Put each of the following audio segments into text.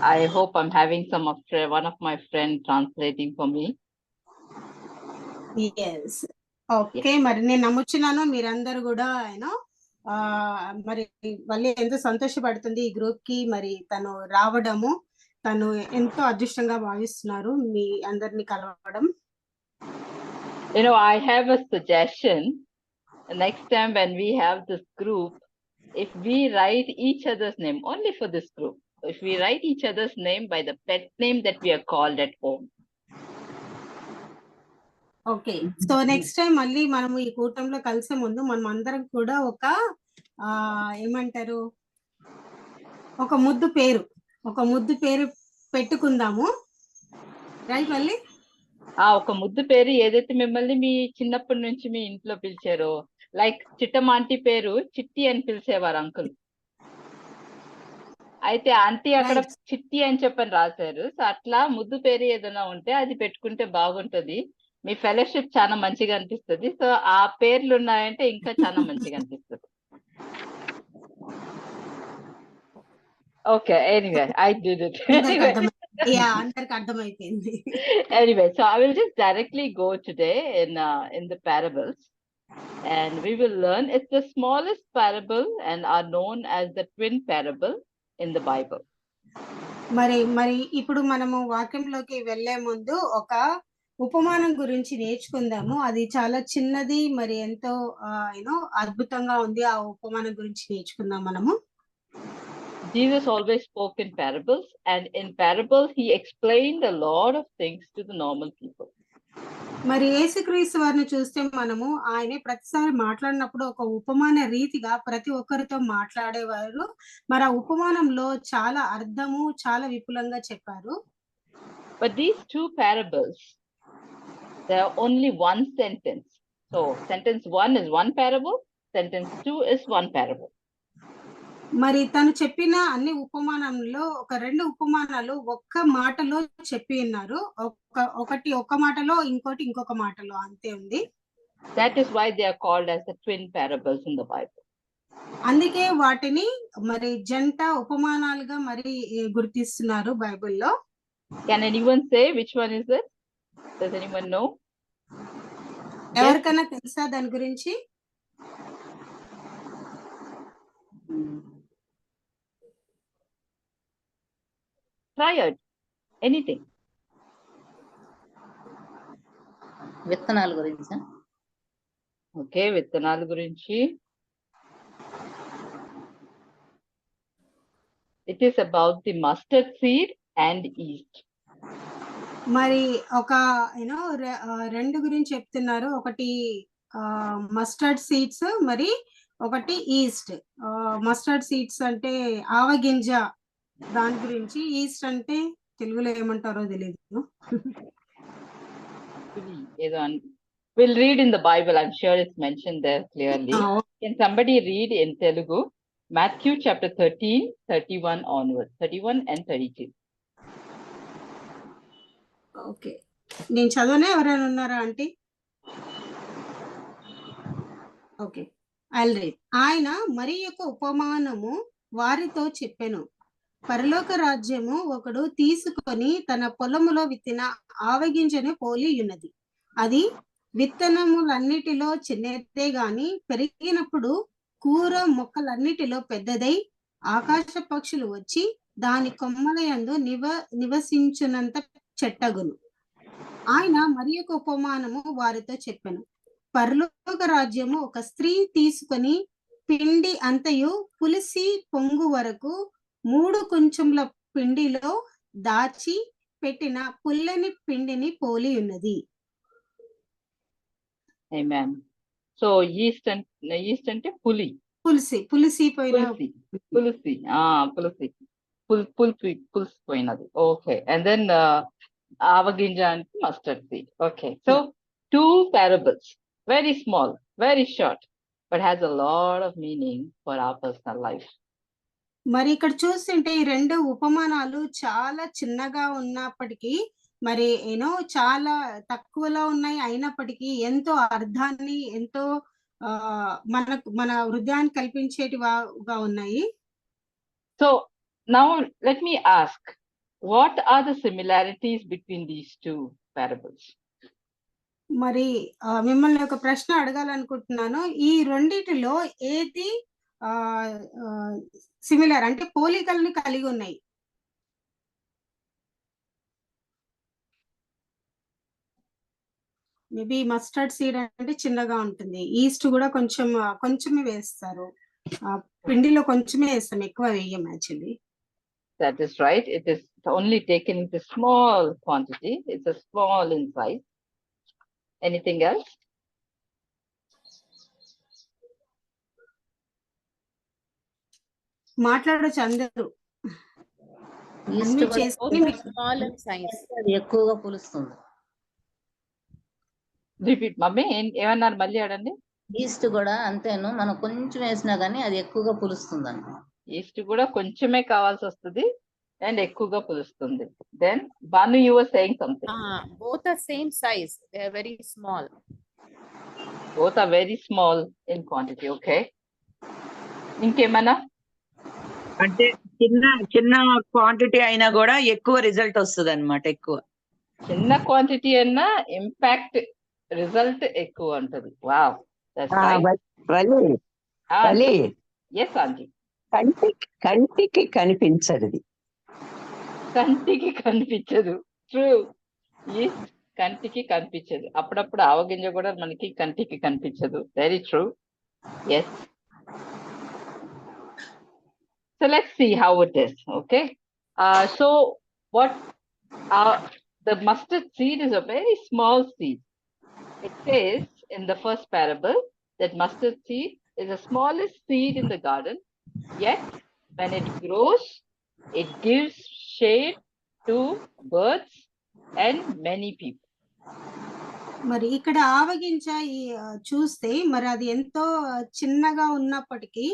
I hope I'm having one of my friend translating for me. Yes. Okay, మరి నేను నమ్ముచున్నాను మీరందరూ కూడా మరి మళ్ళీ ఎంతో సంతోషపడుతుంది ఈ గ్రూప్ కి మరి తను రావడము. తను ఎంతో అదృష్టంగా భావిస్తున్నారు మీ అందరిని కలవడం. I have a suggestion. Next time when we have this group, if we write each other's name only for this group, if we write each other's name by the pet name that we are called at home. Okay, so next time మళ్ళీ మనము ఈ కూటంలో కలిసే ముందు మనం అందరం కూడా ఒక ఏమంటారు ఒక ముద్దు పేరు పెట్టుకుందాము. రైట్ మళ్ళీ ఒక ముద్దు పేరు ఏదైతే మిమ్మల్ని మీ చిన్నప్పటి నుంచి మీ ఇంట్లో పిలిచారో, లైక్ చిట్టమాంటి పేరు చిట్టి అని పిలిచేవారు అంకుల్. అయితే ఆంటీ అక్కడ చిట్టి అని చెప్పని రాశారు. సో అట్లా ముద్దు పేరు ఏదైనా ఉంటే అది పెట్టుకుంటే బాగుంటది. మీ ఫెలోషిప్ చాలా మంచిగా అనిపిస్తుంది. సో ఆ పేర్లు ఉన్నాయంటే ఇంకా చాలా మంచిగా అనిపిస్తుంది. Okay, anyway I did it. Anyway, so I will just directly go today in the parables, and we will learn. It's the smallest parable and are known as the twin parable in the Bible. మరి ఇప్పుడు మనము వాక్యంలోకి వెళ్లే ముందు ఒక ఉపమానం గురించి నేర్చుకుందాము. అది చాలా చిన్నది, మరి ఎంతో అద్భుతంగా ఉంది. ఆ ఉపమానం గురించి నేర్చుకుందాం మనము. Jesus always spoke in parables, and in parables he explained a lot of things to the normal people. మరి యేసుక్రీస్తు వారిని చూస్తే మనము ఆయన ప్రతిసారి మాట్లాడినప్పుడు ఒక ఉపమాన రీతిగా ప్రతి ఒక్కరితో మాట్లాడేవారు. మరి ఆ ఉపమానంలో చాలా అర్థము చాలా విపులంగా చెప్పారు. But these two parables, there are only one sentence. So sentence 1 is one parable, sentence 2 is one parable. మరి తను చెప్పిన అన్ని ఉపమానంలో ఒక రెండు ఉపమానాలు ఒక్క మాటలో చెప్పి ఉన్నారు. ఒకటి ఒక్క మాటలో, ఇంకోటి ఇంకొక మాటలో, అంతే ఉంది. That is why they are called as the twin parables in the Bible. అందుకే వాటిని మరి జంట ఉపమానాలుగా మరి గుర్తిస్తున్నారు బైబిల్లో. Can anyone say which one is it? Does anyone know? ఎవరికైనా తెలుసా దాని గురించి? Try it. Anything. విత్తనాల గురించి. ఓకే, విత్తనాల గురించి. It is about the mustard seed and yeast. మరి ఒక రెండు గురించి చెప్తున్నారు. ఒకటి మస్టర్డ్ సీడ్స్, మరి ఒకటి ఈస్ట్. మస్టర్డ్ సీడ్స్ అంటే ఆవగింజ, దాని గురించి. ఈస్ట్ అంటే తెలుగులో ఏమంటారో తెలియదు. We'll read in the Bible. I'm sure it's mentioned there clearly. Can somebody read in Telugu Matthew chapter 13, 31 onwards, 31 and 32? Okay, నేను చదవనే. ఎవరైనా ఉన్నారా ఆంటీ? Okay, I'll read. ఆయన మరి యొక్క ఉపమానము వారితో చెప్పెను. పరలోక రాజ్యము ఒకడు తీసుకొని తన పొలములో విత్తిన ఆవగింజను పోలి ఉన్నది. అది విత్తనములన్నిటిలో చిన్నదే గాని పెరిగినప్పుడు కూర మొక్కలన్నిటిలో పెద్దదై ఆకాశ పక్షులు వచ్చి దాని కొమ్మలయందు నివసించునంత చెట్టగును. ఆయన మరి యొక్క ఉపమానము వారితో చెప్పెను. పరలోక రాజ్యము ఒక స్త్రీ తీసుకొని పిండి అంతయు పులిసి పొంగు వరకు 3 కొంచెంల పిండిలో దాచి పెట్టిన పుల్లని పిండిని పోలి ఉన్నది. Amen. So yeast అంటే పులిసిపోయినది. Okay, and then ఆవగింజ అంటే mustard seed. Okay, so 2 parables, very small, very short, but has a lot of meaning for our personal life. మరి ఇక్కడ చూస్తుంటే ఈ రెండు ఉపమానాలు చాలా చిన్నగా ఉన్నప్పటికీ, మరి చాలా తక్కువలో ఉన్నాయి, అయినప్పటికీ ఎంతో అర్థాన్ని, ఎంతో మన హృదయాన్ని కల్పించేటిగా ఉన్నాయి. So now let me ask, What are the similarities between these two parables? మరి మిమ్మల్ని ఒక ప్రశ్న అడగాలనుకుంటున్నాను. ఈ రెండిటిలో ఏది సిమిలర్ అంటే పోలికల్ని కలిగి ఉన్నాయి? మేబీ మస్టర్డ్ సీడ్ అంటే చిన్నగా ఉంటుంది. ఈస్ట్ కూడా కొంచెమే వేస్తారు. పిండిలో కొంచెమే వేస్తాం, ఎక్కువ వేయం actually. That is right. It is only taken in a small quantity. It's a small in size. Anything else? మాట్లాడొచ్చు అందరూ. ఈస్ట్ అన్ని చేసుకొని మీకు స్మాల్ అండ్ సైజ్ అది ఎక్కువగా పులుస్తుంది. Repeat, మమ్మీ ఏమన్నారు మళ్ళీ అడండి. ఈస్ట్ కూడా అంతేను, మనం కొంచెం వేసినా కానీ అది ఎక్కువగా పులుస్తుంది అంట. ఈస్ట్ కూడా కొంచెమే కావాల్సి వస్తుంది అండ్ ఎక్కువగా పులుస్తుంది. Then Banu, you were saying something. both are same size, they are very small. Both are very small in quantity. Okay. ఇంకేమన్నా? అంటే చిన్న క్వాంటిటీ అయినా కూడా ఎక్కువ రిజల్ట్ వస్తుంది అన్నమాట. ఎక్కువ చిన్న క్వాంటిటీ అన్నా ఇంపాక్ట్ రిజల్ట్ ఎక్కువ ఉంటది. Wow, that's right. yes aunty. కంటికి కనిపించదు. కంటికి కనిపించదు. ట్రూ. ఈస్ట్ కంటికి కనిపించదు. అప్పుడప్పుడు ఆవగింజ కూడా మనకి కంటికి కనిపించదు. Very true. Yes. So let's see how it is. Okay. So what the mustard seed is a very small seed. It says in the first parable that mustard seed is the smallest seed in the garden, yet when it grows, it gives shade to birds and many people. మరి ఇక్కడ ఆవగింజ చూస్తే మరి అది ఎంతో చిన్నగా ఉన్నప్పటికీ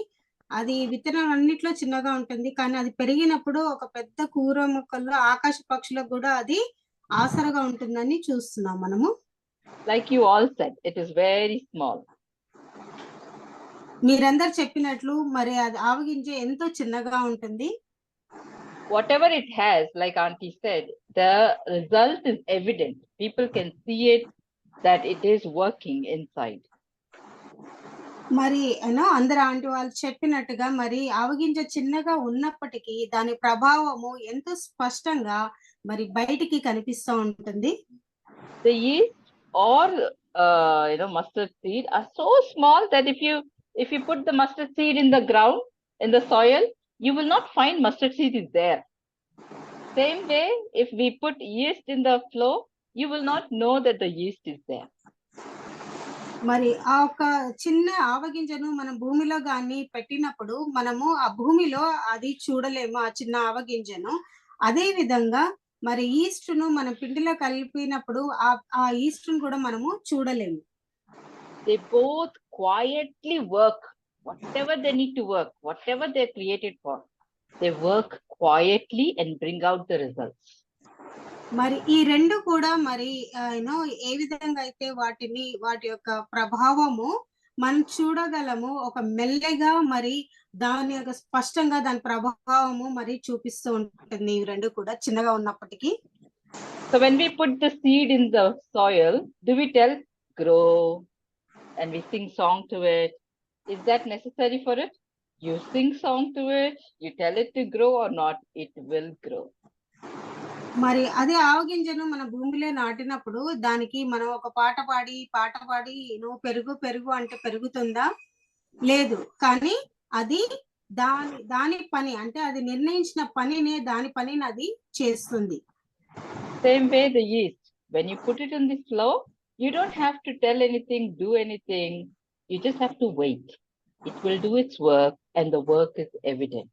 అది విత్తనం అన్నిట్లో చిన్నగా ఉంటుంది, కానీ అది పెరిగినప్పుడు ఒక పెద్ద కూర మొక్కల్లో ఆకాశ పక్షులకు కూడా అది ఆసరగా ఉంటుందని చూస్తున్నాం మనము. Like you all said, it is very small. మీరందరు చెప్పినట్లు మరి అది ఆవగింజ ఎంతో చిన్నగా ఉంటుంది. Whatever it has, like Auntie said, the result is evident. People can see it, that it is working inside. మరి అందరు ఆంటీ వాళ్ళు చెప్పినట్టుగా మరి ఆవగింజ చిన్నగా ఉన్నప్పటికీ దాని ప్రభావము ఎంతో స్పష్టంగా మరి బయటికి కనిపిస్తూ ఉంటుంది. The yeast or mustard seed are so small that if you put the mustard seed in the ground, in the soil, you will not find mustard seed is there. Same way, if we put yeast in the floor, you will not know that the yeast is there. మరి ఆ ఒక చిన్న ఆవగింజను మనం భూమిలో గాని పెట్టినప్పుడు మనము ఆ భూమిలో అది చూడలేము, ఆ చిన్న ఆవగింజను. అదే విధంగా మరి ఈస్ట్ ను మనం పిండిలో కలిపినప్పుడు ఆ ఈస్ట్ ను కూడా మనము చూడలేము. They both quietly work whatever they need to work, whatever they're created for. They work quietly and bring out the results. మరి ఈ రెండు కూడా మరి ఏ విధంగా అయితే వాటి యొక్క ప్రభావము మనం చూడగలము, ఒక మెల్లగా మరి దాని యొక్క స్పష్టంగా దాని ప్రభావము మరి చూపిస్తూ ఉంటుంది. ఈ రెండు కూడా చిన్నగా ఉన్నప్పటికీ. So when we put the seed in the soil, do we tell grow and we sing song to it? Is that necessary for it? You sing song to it, you tell it to grow or not, it will grow. మరి అదే ఆవగింజను మన భూమిలో నాటినప్పుడు దానికి మనం ఒక పాట పాడి నువ్వు పెరుగు పెరుగు అంటే పెరుగుతుందా? లేదు. కానీ అది దాని పని అంటే అది నిర్ణయించిన దాని పనిని అది చేస్తుంది. Same way the yeast, when you put it in the flour, you don't have to tell anything, do anything, you just have to wait. It will do its work and the work is evident.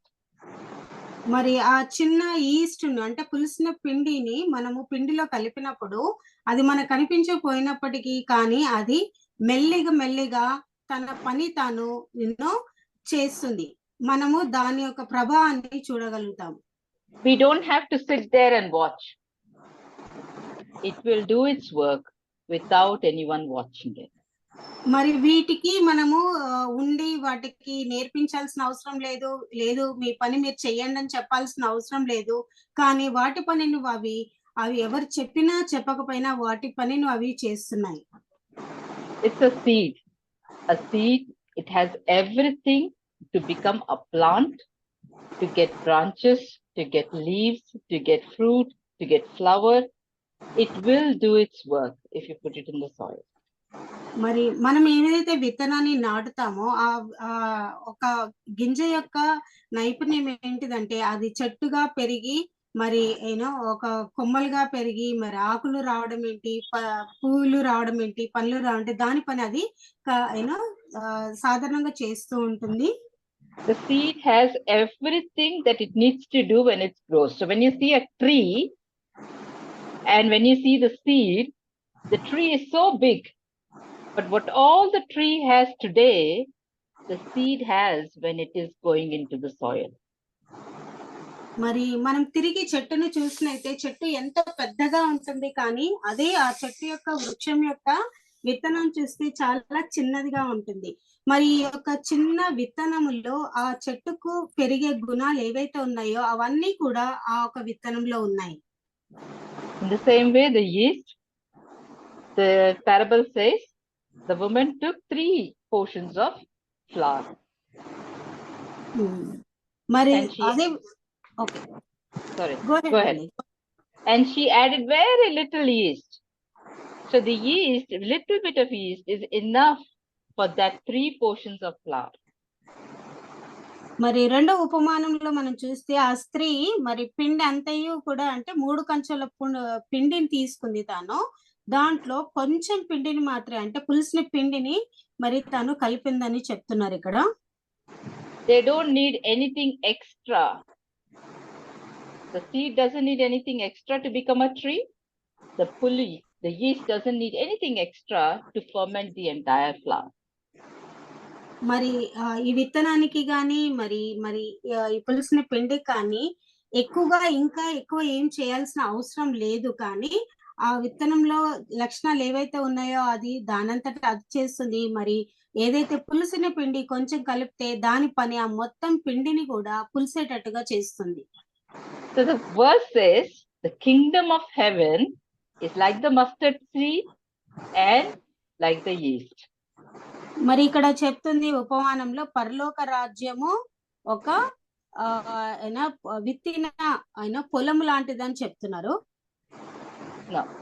మరి ఆ చిన్న east ను అంటే పులిసిన పిండిని మనము పిండిలో కలిపినప్పుడు అది మనకు కనిపించకపోయినప్పటికీ కానీ అది మెల్లిగా తన పని తాను చేస్తుంది. మనము దాని యొక్క ప్రభావాన్ని చూడగలుగుతాం. We don't have to sit there and watch. It will do its work without anyone watching it. మరి వీటికి మనము ఉండి వాటికి నేర్పించాల్సిన అవసరం లేదు, లేదు మీ పని మీరు చెయ్యండి అని చెప్పాల్సిన అవసరం లేదు. కానీ వాటి పని నువ్వు అవి ఎవరు చెప్పినా చెప్పకపోయినా వాటి పని నువ్వు అవి చేస్తున్నాయి. It's a seed. A seed, it has everything to become a plant, to get branches, to get leaves, to get fruit, to get flower. It will do its work if you put it in the soil. మరి మనం ఏదైతే విత్తనాన్ని నాటుతామో ఆ ఒక గింజ యొక్క నైపుణ్యం ఏంటిదంటే అది చెట్టుగా పెరిగి మరి ఏనో ఒక కొమ్మలుగా పెరిగి మరి ఆకులు రావడం ఏంటి, పువ్వులు రావడం ఏంటి, పండ్లు రావడం దాని పని అది ఏనో సాధారణంగా చేస్తూ ఉంటుంది. The seed has everything that it needs to do when it grows. So when you see a tree and when you see the seed, the tree is so big. But what all the tree has today, the seed has when it is going into the soil. మరి మనం తిరిగి చెట్టును చూసినైతే చెట్టు ఎంత పెద్దగా ఉంటుంది, కానీ అదే ఆ చెట్టు యొక్క వృక్షం యొక్క విత్తనం చూస్తే చాలా చిన్నదిగా ఉంటుంది. మరి ఈ యొక్క చిన్న విత్తనములో ఆ చెట్టుకు పెరిగే గుణాలు ఏవైతే ఉన్నాయో అవన్నీ కూడా ఆ ఒక విత్తనంలో ఉన్నాయి. In the same way, the yeast, the parable says, the woman took 3 portions of flour. మరి And she- అదే okay Sorry, Go go ahead. ahead. And she added very little yeast. So the yeast, little bit of yeast is enough for that 3 portions of flour. మరి రెండో ఉపమానంలో మనం చూస్తే ఆ స్త్రీ మరి పిండి అంతయు కూడా అంటే 3 కంచెల పిండిని తీసుకుంది తాను. దాంట్లో కొంచెం పిండిని మాత్రమే అంటే పులిసిన పిండిని మరి తాను కలిపిందని చెప్తున్నారు ఇక్కడ. They don't need anything extra. The seed doesn't need anything extra to become a tree. The yeast doesn't need anything extra to ferment the entire flour. మరి ఈ విత్తనానికి గాని మరి ఈ పులిసిన పిండికి కానీ ఇంకా ఎక్కువ ఏం చేయాల్సిన అవసరం లేదు. కానీ ఆ విత్తనంలో లక్షణాలు ఏవైతే ఉన్నాయో అది దానంతట అది చేస్తుంది. మరి ఏదైతే పులిసిన పిండి కొంచెం కలిపితే దాని పని ఆ మొత్తం పిండిని కూడా పులిసేటట్టుగా చేస్తుంది. So the verse says, the kingdom of heaven is like the mustard seed and like the yeast. మరి ఇక్కడ చెప్తుంది ఉపమానంలో పరలోక రాజ్యము ఒక విత్తిన పొలం లాంటిదని చెప్తున్నారు.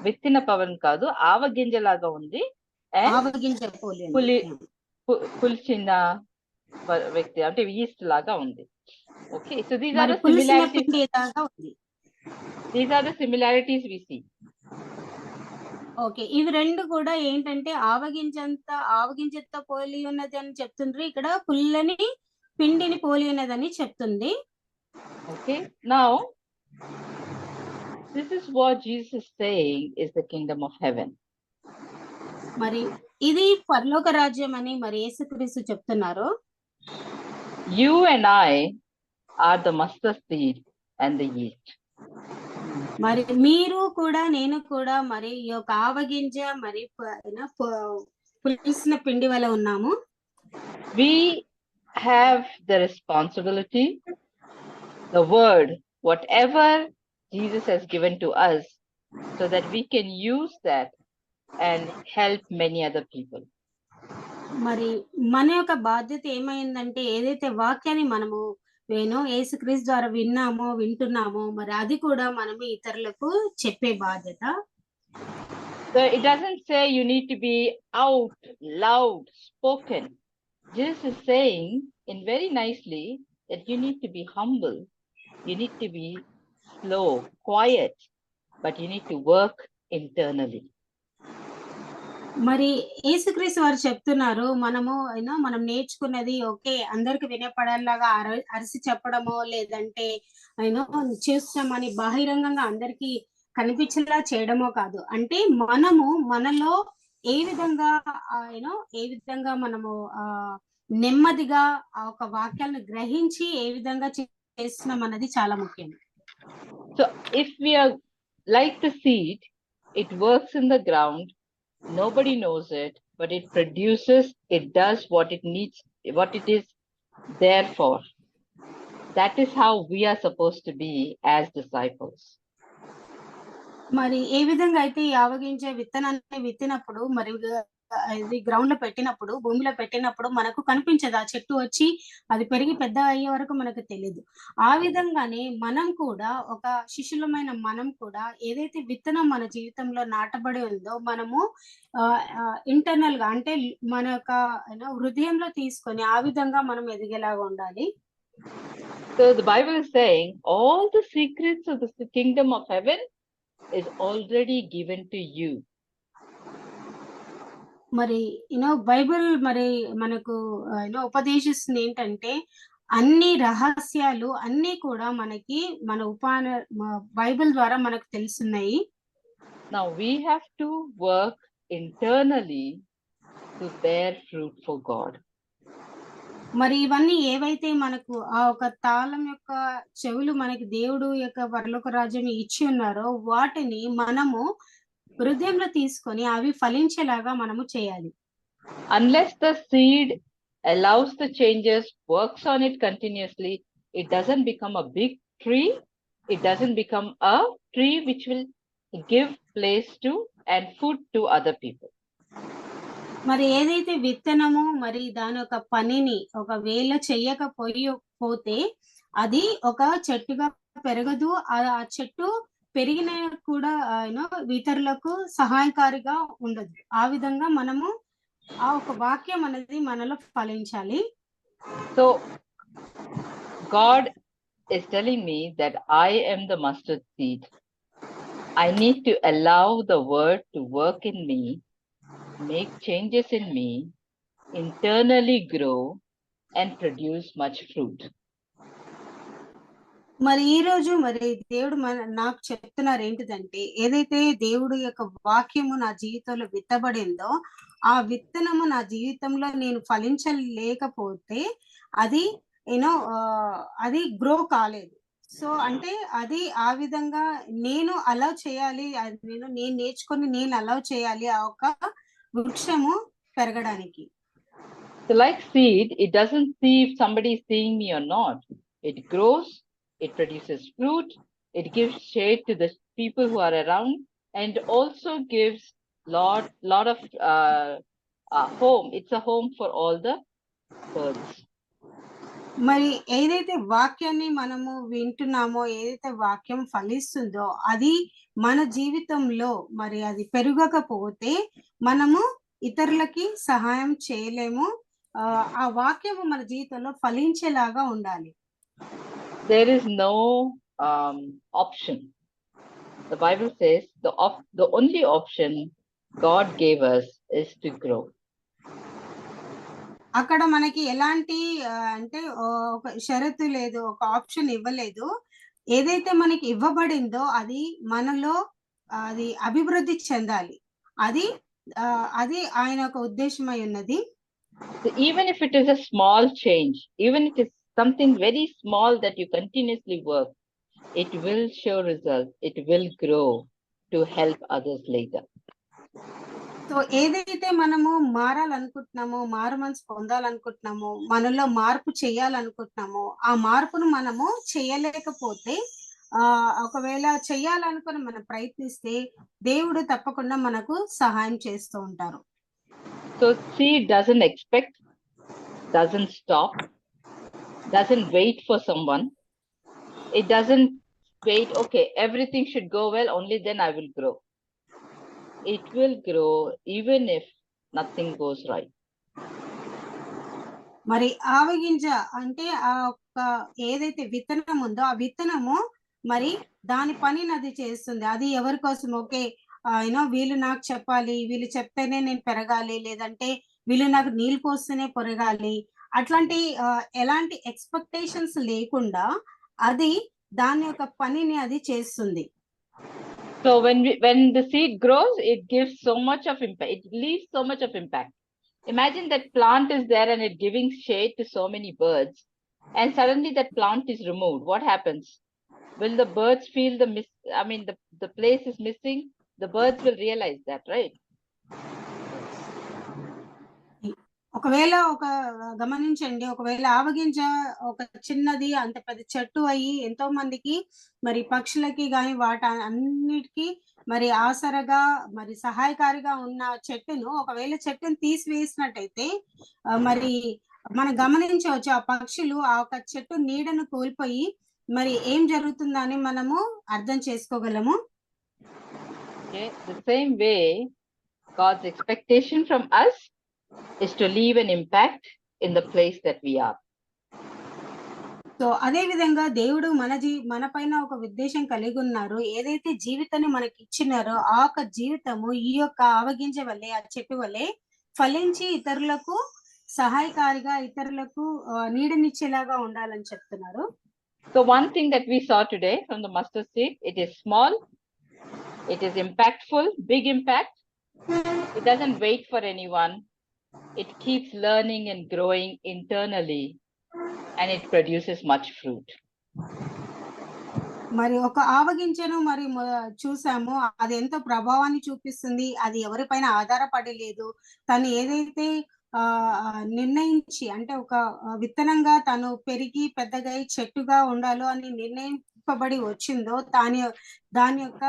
విత్తిన పవన్ కాదు, ఆవగింజలాగా ఉంది. ఆవగింజ పులిచిన వ్యక్తి అంటే ఈస్ట్ లాగా ఉంది. Okay, so these are the similarities we see. Okay, ఇవి రెండు కూడా ఏంటంటే ఆవగింజతో పోలి ఉన్నది అని చెప్తుండ్రు. ఇక్కడ పుల్లని పిండిని పోలి ఉన్నదని చెప్తుంది. Okay, now this is what Jesus is saying is the kingdom of heaven. మరి ఇది పరలోక రాజ్యం అని మరి యేసుక్రీస్తు చెప్తున్నారు. You and I are the mustard seed and the yeast. మరి మీరు కూడా నేను కూడా మరి ఈ యొక్క ఆవగింజ మరి పులిసిన పిండి వల్ల ఉన్నాము. We have the responsibility, the word, whatever Jesus has given to us, so that we can use that and help many other people. మరి మన యొక్క బాధ్యత ఏమైందంటే ఏదైతే వాక్యాన్ని మనము యేసుక్రీస్తు ద్వారా వింటున్నామో మరి అది కూడా మనం ఇతరులకు చెప్పే బాధ్యత. So it doesn't say you need to be out, loud, spoken. Jesus is saying in very nicely that you need to be humble, you need to be slow, quiet, but you need to work internally. మరి యేసుక్రీస్తు వారు చెప్తున్నారు మనం నేర్చుకున్నది okay అందరికి వినపడేలాగా అరిసి చెప్పడమో లేదంటే చూస్తామని బహిరంగంగా అందరికి కనిపించేలా చేయడమో కాదు. అంటే మనలో ఏ విధంగా మనము నెమ్మదిగా ఆ ఒక వాక్యాలను గ్రహించి ఏ విధంగా చేస్తున్నాం అన్నది చాలా ముఖ్యం. So if we are like the seed, it works in the ground. Nobody knows it, but it produces, it does what it needs, what it is there for. That is how we are supposed to be as disciples. మరి ఏ విధంగా అయితే ఈ ఆవగింజ విత్తనాన్ని విత్తినప్పుడు మరి ఇది ground లో పెట్టినప్పుడు భూమిలో పెట్టినప్పుడు మనకు కనిపించదు ఆ చెట్టు వచ్చి అది పెరిగి పెద్ద అయ్యే వరకు మనకు తెలియదు. ఆ విధంగానే మనం కూడా ఒక శిష్యులమైన మనం కూడా ఏదైతే విత్తనం మన జీవితంలో నాటబడి ఉందో మనము ఇంటర్నల్ గా అంటే మన యొక్క హృదయంలో తీసుకొని ఆ విధంగా మనం ఎదిగేలాగా ఉండాలి. So the Bible is saying all the secrets of the kingdom of heaven is already given to you. మరి బైబిల్ మరి మనకు ఉపదేశిస్తుంది ఏంటంటే అన్ని రహస్యాలు అన్ని కూడా మనకి మన బైబిల్ ద్వారా మనకు తెలుస్తున్నాయి. Now we have to work internally to bear fruit for God. మరి ఇవన్నీ ఏవైతే మనకు ఆ ఒక తాళం యొక్క చెవులు మనకి దేవుడు యొక్క పరలోక రాజ్యం ఇచ్చి ఉన్నారో వాటిని మనము హృదయంలో తీసుకొని అవి ఫలించేలాగా మనము చేయాలి. Unless the seed allows the changes, works on it continuously, it doesn't become a big tree. It doesn't become a tree which will give place to and food to other people. మరి ఏదైతే విత్తనము మరి దాని యొక్క పనిని ఒకవేళ చెయ్యకపోతే అది ఒక చెట్టుగా పెరగదు. ఆ చెట్టు పెరిగిన కూడా ఇతరులకు సహాయకారిగా ఉండదు. ఆ విధంగా మనము ఆ ఒక వాక్యం అనేది మనలో ఫలించాలి. So God is telling me that I am the mustard seed. I need to allow the word to work in me, make changes in me, internally grow and produce much fruit. మరి ఈ రోజు మరి దేవుడు నాకు చెప్తున్నారు ఏంటిదంటే ఏదైతే దేవుడు యొక్క వాక్యము నా జీవితంలో విత్తబడిందో ఆ విత్తనము నా జీవితంలో నేను ఫలించలేకపోతే అది అది గ్రో కాలేదు. సో అంటే అది ఆ విధంగా నేను అలౌ చేయాలి, నేను నేర్చుకొని నేను అలౌ చేయాలి ఆ ఒక వృక్షము పెరగడానికి. So like seed, it doesn't see if somebody is seeing me or not. It grows, it produces fruit, it gives shade to the people who are around, and also gives lot of home. It's a home for all the birds. మరి ఏదైతే వాక్యాన్ని మనము వింటున్నామో ఏదైతే వాక్యం ఫలిస్తుందో అది మన జీవితంలో మరి అది పెరగకపోతే మనము ఇతరులకి సహాయం చేయలేము. ఆ వాక్యము మన జీవితంలో ఫలించేలాగా ఉండాలి. There is no option. The Bible says the only option God gave us is to grow. అక్కడ మనకి ఎలాంటి అంటే ఒక షరతు లేదు, ఒక ఆప్షన్ ఇవ్వలేదు. ఏదైతే మనకి ఇవ్వబడిందో అది మనలో అది అభివృద్ధి చెందాలి. అది ఆయన యొక్క ఉద్దేశమై ఉన్నది. So even if it is a small change, even if it is something very small that you continuously work, it will show results. It will grow to help others later. So ఏదైతే మనము మారాలనుకుంటున్నామో, మారు మనసు పొందాలనుకుంటున్నామో, మనలో మార్పు చేయాలనుకుంటున్నామో ఆ మార్పును మనము చేయలేకపోతే ఒకవేళ చేయాలనుకుని మనం ప్రయత్నిస్తే దేవుడు తప్పకుండా మనకు సహాయం చేస్తూ ఉంటారు. So seed doesn't expect, doesn't stop, doesn't wait for someone. It doesn't wait, okay, everything should go well, only then I will grow. It will grow even if nothing goes right. మరి ఆవగింజ అంటే ఆ ఒక్క ఏదైతే విత్తనం ఉందో ఆ విత్తనము మరి దాని పనిని అది చేస్తుంది. అది ఎవరి కోసం, ఓకే వీళ్ళు నాకు చెప్పాలి, వీళ్ళు చెప్తేనే నేను పెరగాలి, లేదంటే వీళ్ళు నాకు నీళ్ళు పోస్తేనే పెరగాలి, అట్లాంటి ఎలాంటి ఎక్స్పెక్టేషన్స్ లేకుండా అది దాని యొక్క పనిని అది చేస్తుంది. So when the seed grows, it gives so much of impact. It leaves so much of impact. Imagine that plant is there and it giving shade to so many birds, and suddenly that plant is removed. What happens? Will the birds feel the place is missing? The birds will realize that, right? ఒకవేళ గమనించండి, ఒకవేళ ఆవగింజ ఒక చిన్నది అంత పెద్ద చెట్టు అయ్యి ఎంతో మందికి మరి పక్షులకి గాని అన్నిటికీ మరి ఆసరగా మరి సహాయకారిగా ఉన్న చెట్టును ఒకవేళ చెట్టును తీసివేసినట్టయితే మరి మనం గమనించవచ్చు ఆ పక్షులు ఆ ఒక చెట్టు నీడను కోల్పోయి మరి ఏం జరుగుతుందని మనము అర్థం చేసుకోగలము. Okay, the same way, God's expectation from us is to leave an impact in the place that we are. So అదే విధంగా దేవుడు మన పైన ఒక ఉద్దేశం కలిగి ఉన్నారు. ఏదైతే జీవితాన్ని మనకి ఇచ్చినారో ఆ యొక్క జీవితము ఈ యొక్క ఆవగింజ వల్లే, ఆ చెట్టు వల్లే ఫలించి ఇతరులకు సహాయకారిగా, ఇతరులకు నీడనిచ్చేలాగా ఉండాలని చెప్తున్నారు. So one thing that we saw today from the mustard seed, it is small, it is impactful, big impact. It doesn't wait for anyone. It keeps learning and growing internally, and it produces much fruit. మరి ఒక ఆవగింజను మరి చూసాము, అది ఎంతో ప్రభావాన్ని చూపిస్తుంది. అది ఎవరిపైన ఆధారపడి లేదు. తను ఏదైతే నిర్ణయించి అంటే ఒక విత్తనంగా తను పెరిగి పెద్దగా చెట్టుగా ఉండాలో అని నిర్ణయింపబడి వచ్చిందో దాని యొక్క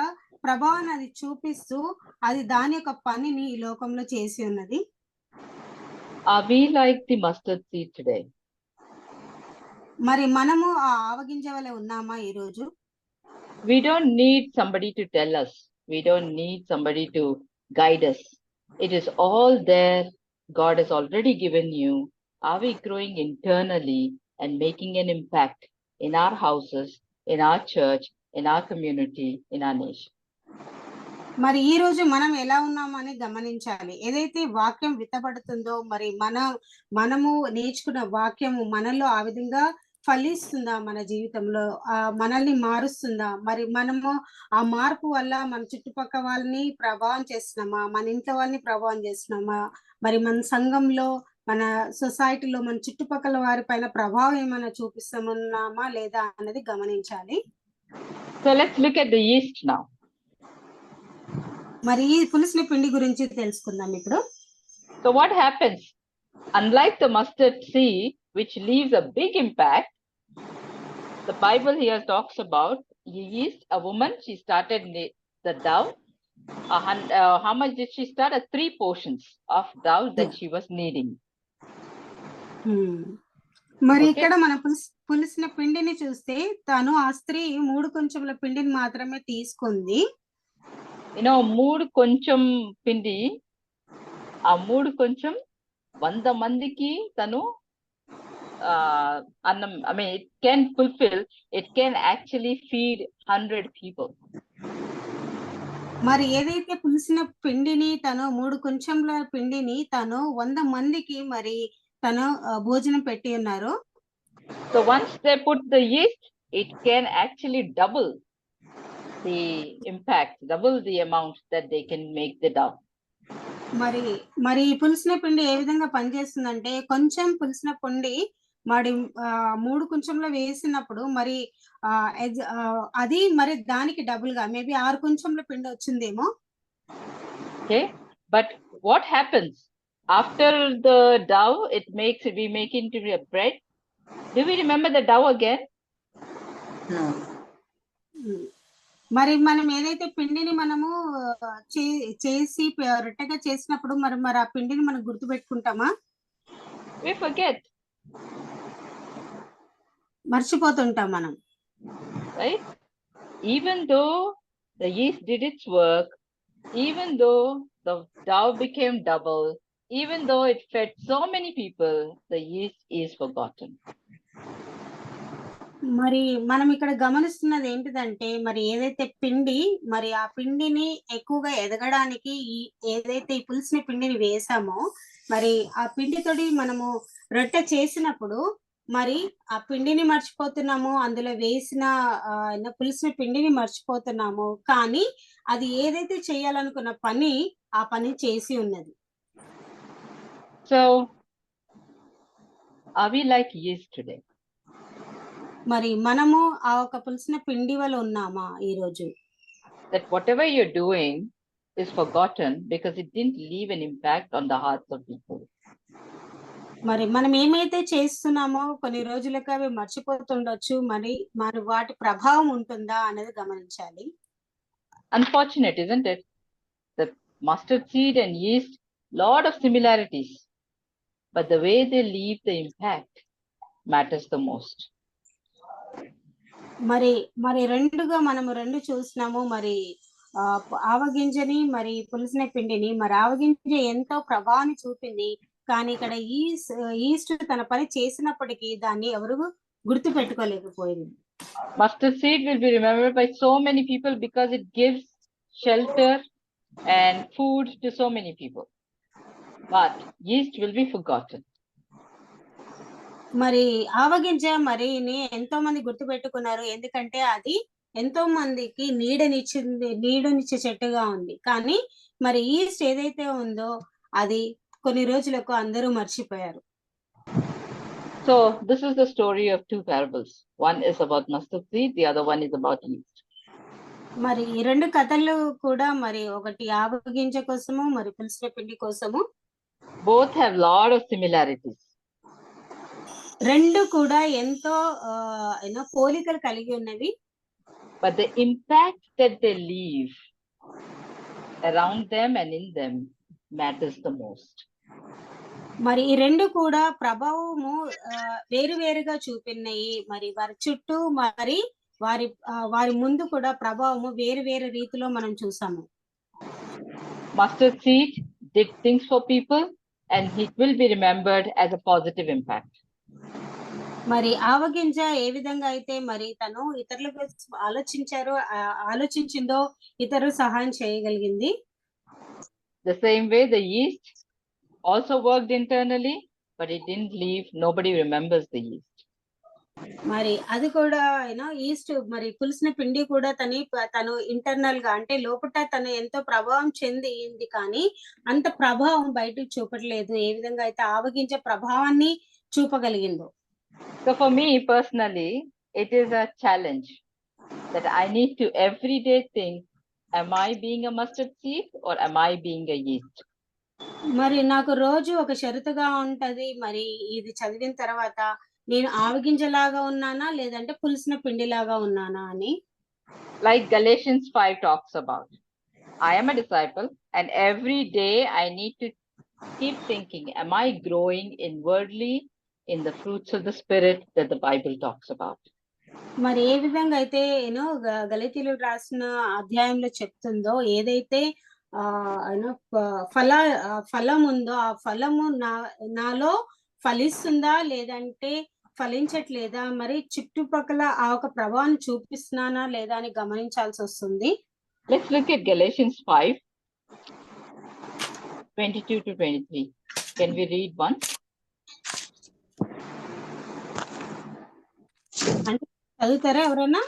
ప్రభావాన్ని అది చూపిస్తూ అది దాని యొక్క పనిని ఈ లోకంలో చేసి ఉన్నది. Are we like the mustard seed today? మరి మనము ఆ ఆవగింజ వలె ఉన్నామా ఈ రోజు? We don't need somebody to tell us. We don't need somebody to guide us. It is all there. God has already given you. Are we growing internally and making an impact in our houses, in our church, in our community, in our nation? మరి ఈ రోజు మనం ఎలా ఉన్నామని గమనించాలి. ఏదైతే వాక్యం విత్తబడుతుందో మరి మనము నేర్చుకున్న వాక్యము మనలో ఆ విధంగా ఫలిస్తుందా, మన జీవితంలో మనల్ని మారుస్తుందా, మరి మనము ఆ మార్పు వల్ల మన చుట్టుపక్కల వాళ్ళని ప్రభావం చేస్తున్నామా, మన ఇంట్లో వాళ్ళని ప్రభావం చేస్తున్నామా, మరి మన సంఘంలో, మన సొసైటీలో, మన చుట్టుపక్కల వారి పైన ప్రభావం ఏమైనా చూపిస్తున్నామా లేదా అన్నది గమనించాలి. So let's look at the yeast now. మరి ఈ పులిసిన పిండి గురించి తెలుసుకుందాం ఇప్పుడు. So what happens? Unlike the mustard seed, which leaves a big impact, the Bible here talks about yeast. A woman, she started the dough. How much did she start? 3 portions of dough that she was kneading. మరి ఇక్కడ మన పులిసిన పిండిని చూస్తే తను ఆ స్త్రీ 3 కొంచెంల పిండిని మాత్రమే తీసుకుంది. 3 కొంచెం పిండి, ఆ 3 కొంచెం 100 మందికి తను అన్నం, it can fulfill, it can actually feed 100 people. మరి ఏదైతే పులిసిన పిండిని తను 3 కొంచెంల పిండిని తను 100 మందికి మరి తను భోజనం పెట్టి ఉన్నారు. So once they put the yeast, it can actually double the impact, double the amount that they can make the dough. మరి పులిసిన పిండి ఏ విధంగా పనిచేస్తుందంటే, కొంచెం పులిసిన పిండి మరి 3 కొంచెంలో వేసినప్పుడు మరి అది మరి దానికి డబుల్ గా మేబీ 6 కొంచెంల పిండి వచ్చిందేమో. Okay, but what happens after the dough? We make into a bread. Do we remember the dough again? No. మరి మనం ఏదైతే పిండిని మనము చేసి రొట్టెగా చేసినప్పుడు మరి ఆ పిండిని మనం గుర్తు పెట్టుకుంటామా? We forget. మర్చిపోతుంటాం మనం. Right? Even though the yeast did its work, even though the dough became double, even though it fed so many people, the yeast is forgotten. మరి మనం ఇక్కడ గమనిస్తున్నది ఏంటిదంటే, మరి ఏదైతే పిండి మరి ఆ పిండిని ఎక్కువగా ఎదగడానికి ఏదైతే ఈ పులిసిన పిండిని వేసామో మరి ఆ పిండితోటి మనము రొట్టె చేసినప్పుడు మరి ఆ పిండిని మర్చిపోతున్నాము, అందులో వేసిన పులిసిన పిండిని మర్చిపోతున్నాము. కానీ అది ఏదైతే చేయాలనుకున్న పని ఆ పని చేసి ఉన్నది. So are we like yeast today? మరి మనము ఆ ఒక పులిసిన పిండి వల్ల ఉన్నామా ఈ రోజు? That whatever you're doing is forgotten because it didn't leave an impact on the hearts of people. మరి మనం ఏమైతే చేస్తున్నామో కొన్ని రోజులకు అవి మర్చిపోతుండొచ్చు, మరి వాటి ప్రభావం ఉంటుందా అనేది గమనించాలి. Unfortunate, isn't it? The mustard seed and yeast, lot of similarities, but the way they leave the impact matters the most. మరి రెండుగా మనము రెండు చూసినాము. మరి ఆవగింజని మరి పులిసిన పిండిని, మరి ఆవగింజ ఎంతో ప్రభావాన్ని చూపింది, కానీ ఇక్కడ ఈస్ట్ తన పని చేసినప్పటికీ దాన్ని ఎవరు గుర్తు పెట్టుకోలేకపోయింది. Mustard seed will be remembered by so many people because it gives shelter and food to so many people, but yeast will be forgotten. మరి ఆవగింజ మరిని ఎంతో మంది గుర్తు పెట్టుకున్నారు, ఎందుకంటే అది ఎంతో మందికి నీడనిచ్చే చెట్టుగా ఉంది. కానీ మరి ఈస్ట్ ఏదైతే ఉందో అది కొన్ని రోజులకు అందరూ మర్చిపోయారు. So this is the story of two parables. One is about mustard seed, the other one is about yeast. మరి ఈ రెండు కథలు కూడా మరి ఒకటి ఆవగింజ కోసము, మరి పులిసిన పిండి కోసము. Both have lot of similarities. రెండు కూడా ఎంతో పోలికలు కలిగి ఉన్నవి. But the impact that they leave around them and in them matters the most. మరి ఈ రెండు కూడా ప్రభావము వేరువేరుగా చూపినాయి. మరి వారి చుట్టూ మరి వారి ముందు కూడా ప్రభావము వేరు రీతిలో మనం చూసాము. Mustard seed did things for people and it will be remembered as a positive impact. మరి ఆవగింజ ఏ విధంగా అయితే మరి తను ఇతరులకు ఆలోచించిందో ఇతరులు సహాయం చేయగలిగింది. The same way the yeast also worked internally, but it didn't leave. Nobody remembers the yeast. మరి అది కూడా ఈస్ట్ మరి పులిసిన పిండి కూడా తను ఇంటర్నల్ గా అంటే లోపల తను ఎంతో ప్రభావం చెందింది, కానీ అంత ప్రభావం బయటకు చూపట్లేదు ఏ విధంగా అయితే ఆవగింజ ప్రభావాన్ని చూపగలిగిందో. So for me personally, it is a challenge that I need to every day think, am I being a mustard seed or am I being a yeast? మరి నాకు రోజు ఒక షరతుగా ఉంటది, మరి ఇది చదివిన తర్వాత నేను ఆవగింజలాగా ఉన్నానా లేదంటే పులిసిన పిండిలాగా ఉన్నానా అని. Like Galatians 5 talks about, I am a disciple and every day I need to keep thinking, am I growing inwardly in the fruits of the spirit that the Bible talks about? మరి ఏ విధంగా అయితే గలతీయులు రాసిన అధ్యాయంలో చెప్తుందో, ఏదైతే ఫలం ఉందో ఆ ఫలము నాలో ఫలిస్తుందా లేదంటే ఫలించట్లేదా, మరి చుట్టుపక్కల ఆ ఒక ప్రభావాన్ని చూపిస్తున్నానా లేదా అని గమనించాల్సి వస్తుంది. Let's look at Galatians 5:22-23. Can we read one? అంటే చదువుతారా ఎవరైనా?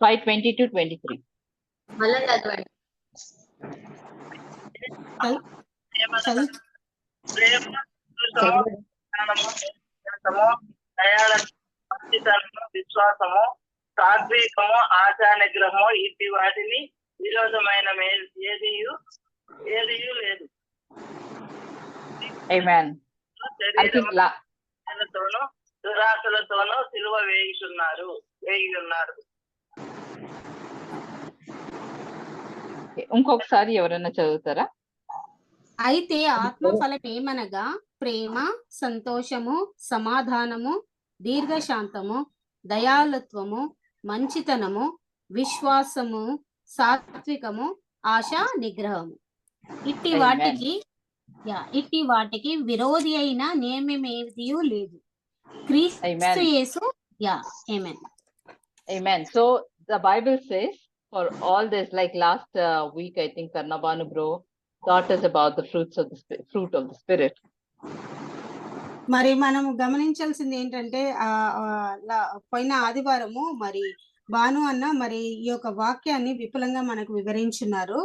ఫైవ్ 5:22-23. విశ్వాసము, సాత్వికము, ఆశా నిగ్రహము, ఇట్టి వాటిని విరోధమైన ఏదియు లేదు. Amen. శరీరముతోనూ దురాశలతోనూ సిలువ వేయి ఉన్నారు. ఇంకొకసారి ఎవరైనా చదువుతారా? అయితే ఆత్మఫలం ఏమనగా ప్రేమ, సంతోషము, సమాధానము, దీర్ఘశాంతము, దయాళుత్వము, మంచితనము, విశ్వాసము, సాత్వికము, ఆశా నిగ్రహము. ఇట్టి వాటికి విరోధి అయిన నియమమేది లేదు. క్రీస్తు యేసు. Amen. Amen. So the Bible says for all this, like last week, I think Karnabanu bro taught us about the fruit of the spirit. మరి మనం గమనించాల్సింది ఏంటంటే పోయిన ఆదివారము మరి బాను అన్న మరి ఈ యొక్క వాక్యాన్ని విపులంగా మనకు వివరించున్నారు.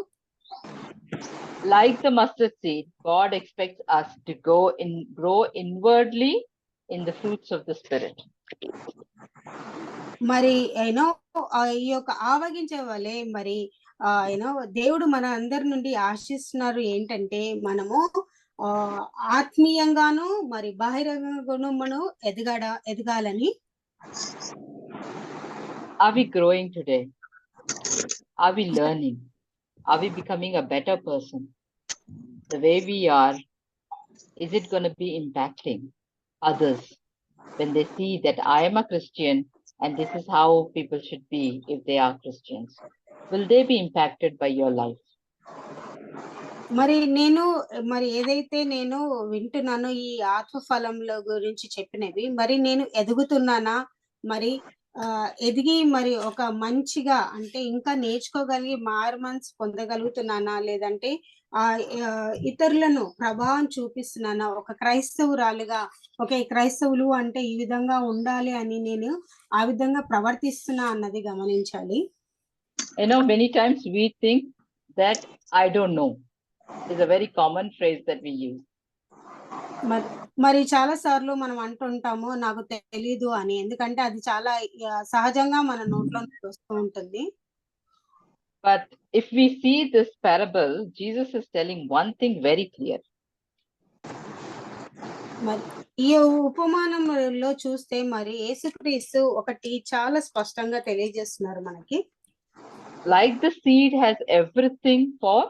Like the mustard seed, God expects us to grow inwardly in the fruits of the spirit. మరి యూనో ఈ యొక్క ఆవగించే వలె మరి యూనో దేవుడు మన అందరి నుండి ఆశిస్తున్నారు ఏంటంటే మనము ఆ ఆత్మీయంగాను మరి బహిరంగంగాను మనం ఎదగాలని. Are we growing today? Are we learning? Are we becoming a better person? The way we are, is it going to be impacting others when they see that I am a Christian and this is how people should be if they are Christians? Will they be impacted by your life? మరి ఏదైతే నేను వింటున్నానో ఈ ఆత్మఫలంలో గురించి చెప్పినవి, మరి నేను ఎదుగుతున్నానా, మరి ఎదిగి మరి ఒక మంచిగా అంటే ఇంకా నేర్చుకోగలిగి మారు మనసు పొందగలుగుతున్నానా, లేదంటే ఇతరులను ప్రభావం చూపిస్తున్నానా? ఒక క్రైస్తవురాలుగా క్రైస్తవులు అంటే ఈ విధంగా ఉండాలి అని నేను ఆ విధంగా ప్రవర్తిస్తున్నా అన్నది గమనించాలి. Many times we think that I don't know is a very common phrase that we use. మరి చాలా సార్లు మనం అంటుంటాము నాకు తెలీదు అని, ఎందుకంటే అది చాలా సహజంగా మన నోట్లో వస్తూ ఉంటుంది. But if we see this parable, Jesus is telling one thing very clear. మరి ఈ ఉపమానంలో చూస్తే మరి యేసుక్రీస్తు ఒకటి చాలా స్పష్టంగా తెలియజేస్తున్నారు మనకి. Like the seed has everything for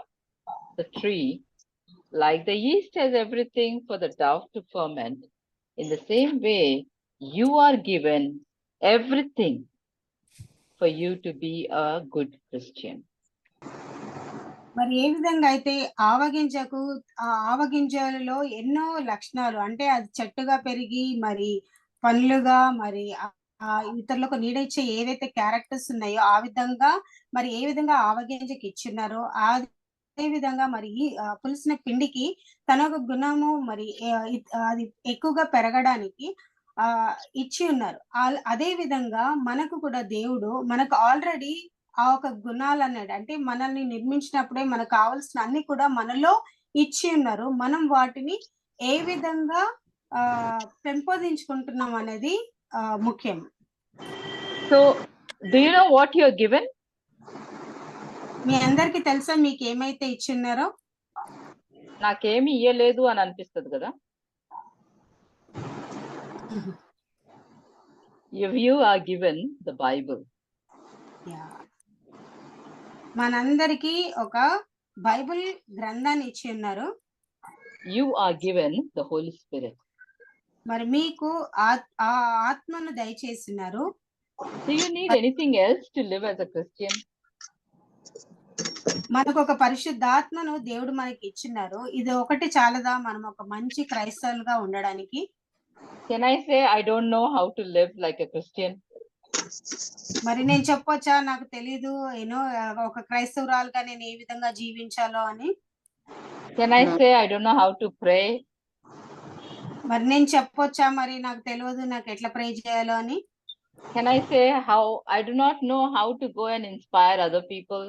the tree, like the yeast has everything for the dough to ferment, in the same way, you are given everything for you to be a good Christian. మరి ఏ విధంగా అయితే ఆవగింజలలో ఎన్నో లక్షణాలు, అంటే అది చెట్టుగా పెరిగి మరి పండ్లుగా మరి ఇతరులకు నీడ ఇచ్చే ఏవైతే క్యారెక్టర్స్ ఉన్నాయో ఆ విధంగా మరి ఏ విధంగా ఆవగింజకి ఇచ్చిన్నారో అదే విధంగా మరి పులిసిన పిండికి తన ఒక గుణము మరి అది ఎక్కువగా పెరగడానికి ఇచ్చి ఉన్నారు. అదే విధంగా మనకు కూడా దేవుడు మనకు ఆల్రెడీ ఆ ఒక గుణాలు అన్నాడు, అంటే మనల్ని నిర్మించినప్పుడే మనకు కావాల్సిన అన్ని కూడా మనలో ఇచ్చి ఉన్నారు. మనం వాటిని ఏ విధంగా పెంపొందించుకుంటున్నాం అనేది ముఖ్యం. So, do you know what you're given? మీ అందరికి తెలుసా మీకు ఏమైతే ఇచ్చిన్నారో? నాకేమి ఇయ్యలేదు అని అనిపిస్తుంది కదా. You are given the Bible. మనందరికి ఒక బైబిల్ గ్రంథాన్ని ఇచ్చి ఉన్నారు. You are given the Holy Spirit. మరి మీకు ఆత్మను దయచేస్తున్నారు. Do you need anything else to live as a Christian? మనకు ఒక పరిశుద్ధాత్మను దేవుడు మనకి ఇచ్చినారు. ఇది ఒకటి చాలదా మనం ఒక మంచి క్రైస్తవులుగా ఉండడానికి? Can I say I don't know how to live like a Christian? మరి నేను చెప్పొచ్చా నాకు తెలీదు ఒక క్రైస్తవురాలుగా నేను ఏ విధంగా జీవించాలో అని? Can I say I don't know how to pray? మరి నేను చెప్పొచ్చా మరి నాకు తెలియదు నాకు ఎట్లా ప్రే చేయాలో అని? Can I say how I do not know how to go and inspire other people?